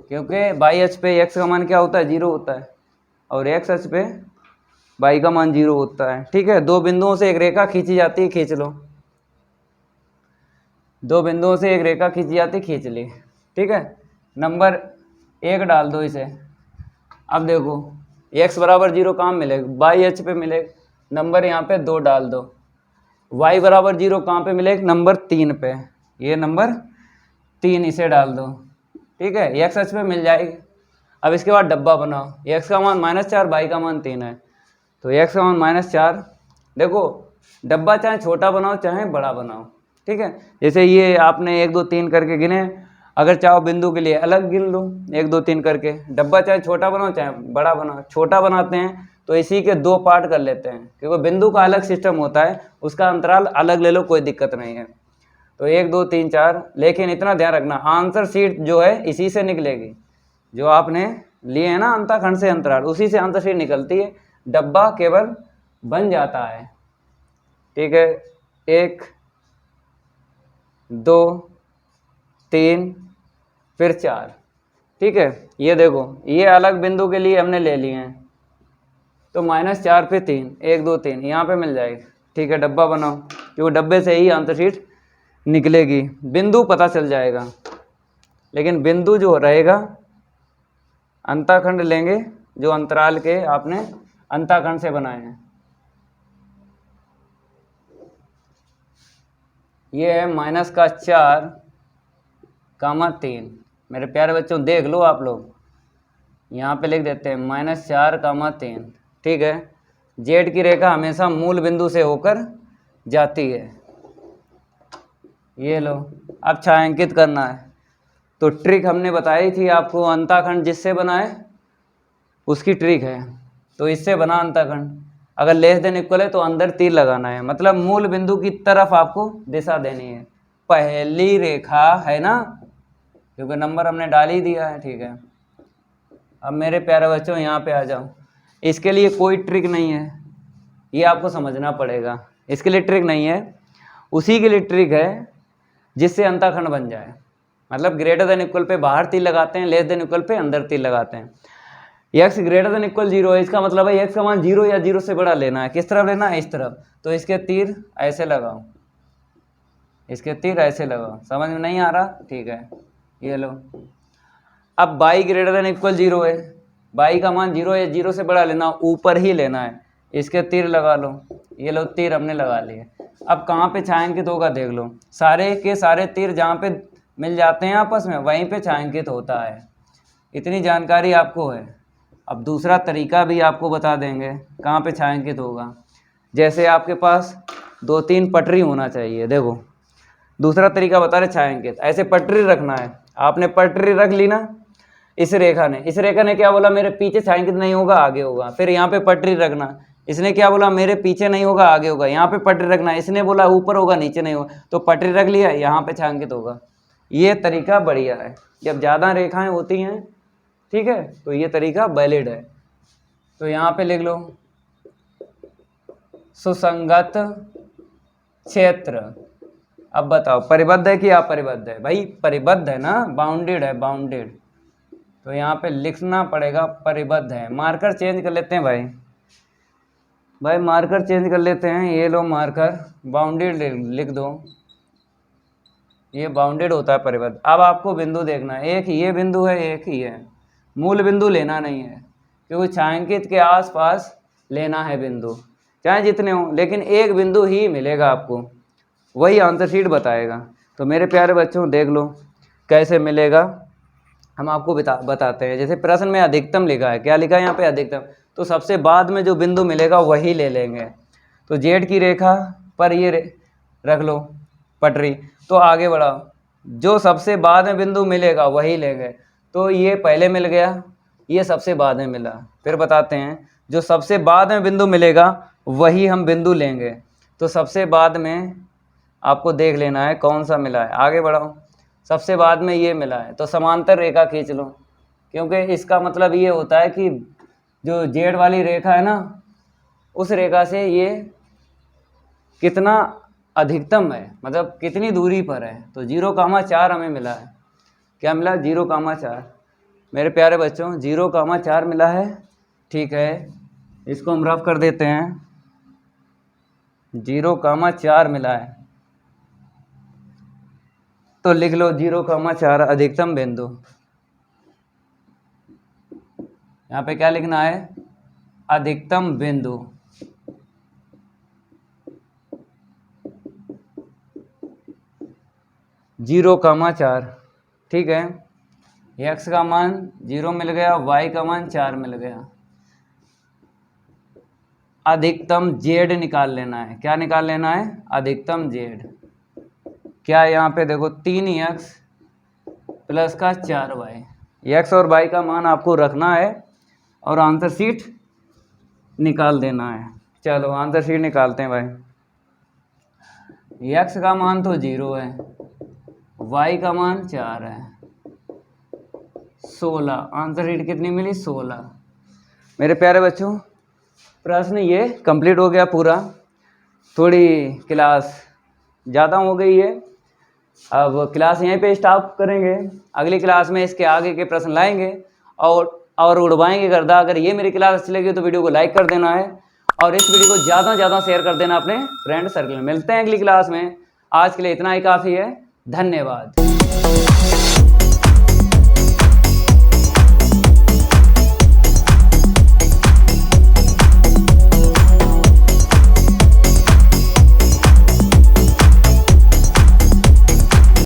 क्योंकि y अक्ष पे x का मान क्या होता है 0 होता है और x अक्ष पे y का मान 0 होता है, ठीक है। दो बिंदुओं से एक रेखा खींची जाती है, खींच लो, दो बिंदुओं से एक रेखा खींची जाती, खींच ली, ठीक है। नंबर 1 डाल दो इसे। अब देखो x बराबर 0 कहाँ मिलेगा, y अक्ष पे मिलेगा, नंबर यहाँ पे 2 डाल दो। y बराबर 0 कहाँ पे मिलेगा, नंबर 3 पे, ये नंबर 3 इसे डाल दो, ठीक है, x अक्ष पे मिल जाएगी। अब इसके बाद डब्बा बनाओ, x का मान -4, y का मान 3 है, तो x का मान -4, देखो डब्बा चाहे छोटा बनाओ चाहे बड़ा बनाओ, ठीक है। जैसे ये आपने 1 2 3 करके गिने, अगर चाहो बिंदु के लिए अलग गिन लो 1 2 3 करके, डब्बा चाहे छोटा बनाओ चाहे बड़ा बनाओ। छोटा बनाते हैं तो इसी के 2 पार्ट कर लेते हैं क्योंकि बिंदु का अलग सिस्टम होता है, उसका अंतराल अलग ले लो, कोई दिक्कत नहीं है। तो 1 2 3 4, लेकिन इतना ध्यान रखना आंसर शीट जो है इसी से निकलेगी, जो आपने लिए है ना अंतःखंड से अंतराल, उसी से आंसर शीट निकलती है, डब्बा केवल बन जाता है, ठीक है। 1 2 3 फिर 4, ठीक है। ये देखो ये अलग बिंदु के लिए हमने ले लिए हैं, तो -4 पे 3 1 2 3 यहाँ पे मिल जाएगी, ठीक है। डब्बा बनाओ क्योंकि डब्बे से ही आंसर शीट निकलेगी, बिंदु पता चल जाएगा, लेकिन बिंदु जो रहेगा अंतःखंड लेंगे जो अंतराल के आपने अंतःखंड से बनाए हैं। ये है -4, 3, मेरे प्यारे बच्चों देख लो आप लोग, यहाँ पे लिख देते हैं -4, 3, ठीक है। जेड की रेखा हमेशा मूल बिंदु से होकर जाती है, ये लो। अब छायांकित करना है, तो ट्रिक हमने बताई थी आपको, अंतःखंड जिससे बनाए उसकी ट्रिक है, तो इससे बना अंतःखंड, अगर लेस देन इक्वल है तो अंदर तीर लगाना है, मतलब मूल बिंदु की तरफ आपको दिशा देनी है। पहली रेखा है ना, क्योंकि नंबर हमने डाल ही दिया है, ठीक है। अब मेरे प्यारे बच्चों यहाँ पे आ जाओ, इसके लिए कोई ट्रिक नहीं है, ये आपको समझना पड़ेगा, इसके लिए ट्रिक नहीं है। उसी के लिए ट्रिक है जिससे अंतःखंड बन जाए। मतलब ग्रेटर देन इक्वल पे बाहर तीर लगाते हैं, लेस देन इक्वल पे अंदर तीर लगाते हैं। x ग्रेटर देन इक्वल 0 है, इसका मतलब है x का मान 0 या 0 से बड़ा लेना है। किस तरफ लेना है? इस तरफ। तो इसके तीर ऐसे लगाओ, इसके तीर ऐसे लगाओ। समझ में नहीं आ रहा? ठीक है, ये लो। अब y ग्रेटर देन इक्वल 0 है, y का मान 0 या 0 से बड़ा लेना, ऊपर ही लेना है। इसके तीर लगा लो, ये लो तीर हमने लगा लिए। अब कहाँ पे छायांकित होगा देख लो, सारे के सारे तीर जहाँ पे मिल जाते हैं आपस में वहीं पे छायांकित होता है। इतनी जानकारी आपको है। अब दूसरा तरीका भी आपको बता देंगे कहाँ पे छायांकित होगा। जैसे आपके पास 2-3 पटरी होना चाहिए। देखो दूसरा तरीका बता रहे छायांकित। ऐसे पटरी रखना है, आपने पटरी रख ली ना, इस रेखा ने क्या बोला? मेरे पीछे छायांकित नहीं होगा, आगे होगा। फिर यहाँ पे पटरी रखना, इसने क्या बोला? मेरे पीछे नहीं होगा, आगे होगा। यहाँ पे पटरी रखना, इसने बोला ऊपर होगा, नीचे नहीं होगा। तो पटरी रख लिया, यहाँ पे छायांकित होगा। ये तरीका बढ़िया है। जब ज़्यादा रेखाएं होती हैं, ठीक है, तो ये तरीका वैलिड है। तो यहाँ पे लिख लो सुसंगत क्षेत्र। अब बताओ परिबद्ध है कि अपरिबद्ध है? भाई परिबद्ध है ना, बाउंडेड है, बाउंडेड। तो यहाँ पे लिखना पड़ेगा परिबद्ध है। मार्कर चेंज कर लेते हैं भाई मार्कर चेंज कर लेते हैं। ये लो मार्कर, बाउंडेड लिख दो। ये बाउंडेड होता है परिबद्ध। अब आपको बिंदु देखना है, एक ये बिंदु है, एक ही है। मूल बिंदु लेना नहीं है, क्योंकि छायांकित के आसपास लेना है बिंदु, चाहे जितने हो, लेकिन एक बिंदु ही मिलेगा आपको, वही आंसर शीट बताएगा। तो मेरे प्यारे बच्चों देख लो कैसे मिलेगा, हम आपको बताते हैं। जैसे प्रश्न में अधिकतम लिखा है, क्या लिखा है यहाँ पे? अधिकतम। तो सबसे बाद में जो बिंदु मिलेगा वही ले लेंगे। तो जेड की रेखा पर ये रख लो पटरी, तो आगे बढ़ाओ, जो सबसे बाद में बिंदु मिलेगा वही लेंगे। तो ये पहले मिल गया, ये सबसे बाद में मिला। फिर बताते हैं, जो सबसे बाद में बिंदु मिलेगा वही हम बिंदु लेंगे। तो सबसे बाद में आपको देख लेना है कौन सा मिला है। आगे बढ़ाओ, सबसे बाद में ये मिला है, तो समांतर रेखा खींच लो, क्योंकि इसका मतलब ये होता है कि जो जेड वाली रेखा है ना, उस रेखा से ये कितना अधिकतम है, मतलब कितनी दूरी पर है। तो 0,4 हमें मिला है। क्या मिला? 0,4। मेरे प्यारे बच्चों 0,4 मिला है, ठीक है। इसको हम रफ कर देते हैं, 0,4 मिला है। तो लिख लो 0,4 अधिकतम बिंदु। यहाँ पे क्या लिखना है? अधिकतम बिंदु। जीरो कामा 4, ठीक है। x का मान 0 मिल गया, y का मान 4 मिल गया। अधिकतम z निकाल लेना है। क्या निकाल लेना है? अधिकतम z। क्या यहाँ पे देखो 3x प्लस का 4y, x और y का मान आपको रखना है और आंसर शीट निकाल देना है। चलो आंसर शीट निकालते हैं भाई। x का मान तो 0 है, y का मान 4 है, 16। आंसर शीट कितनी मिली? 16। मेरे प्यारे बच्चों प्रश्न ये कंप्लीट हो गया पूरा। थोड़ी क्लास ज़्यादा हो गई है, अब क्लास यहीं पे स्टॉप करेंगे। अगली क्लास में इसके आगे के प्रश्न लाएंगे और उड़वाएंगे गर्दा। अगर ये मेरी क्लास अच्छी लगी तो वीडियो को लाइक कर देना है और इस वीडियो को ज़्यादा से ज़्यादा शेयर कर देना अपने फ्रेंड सर्कल में। मिलते हैं अगली क्लास में। आज के लिए इतना ही काफ़ी है। धन्यवाद।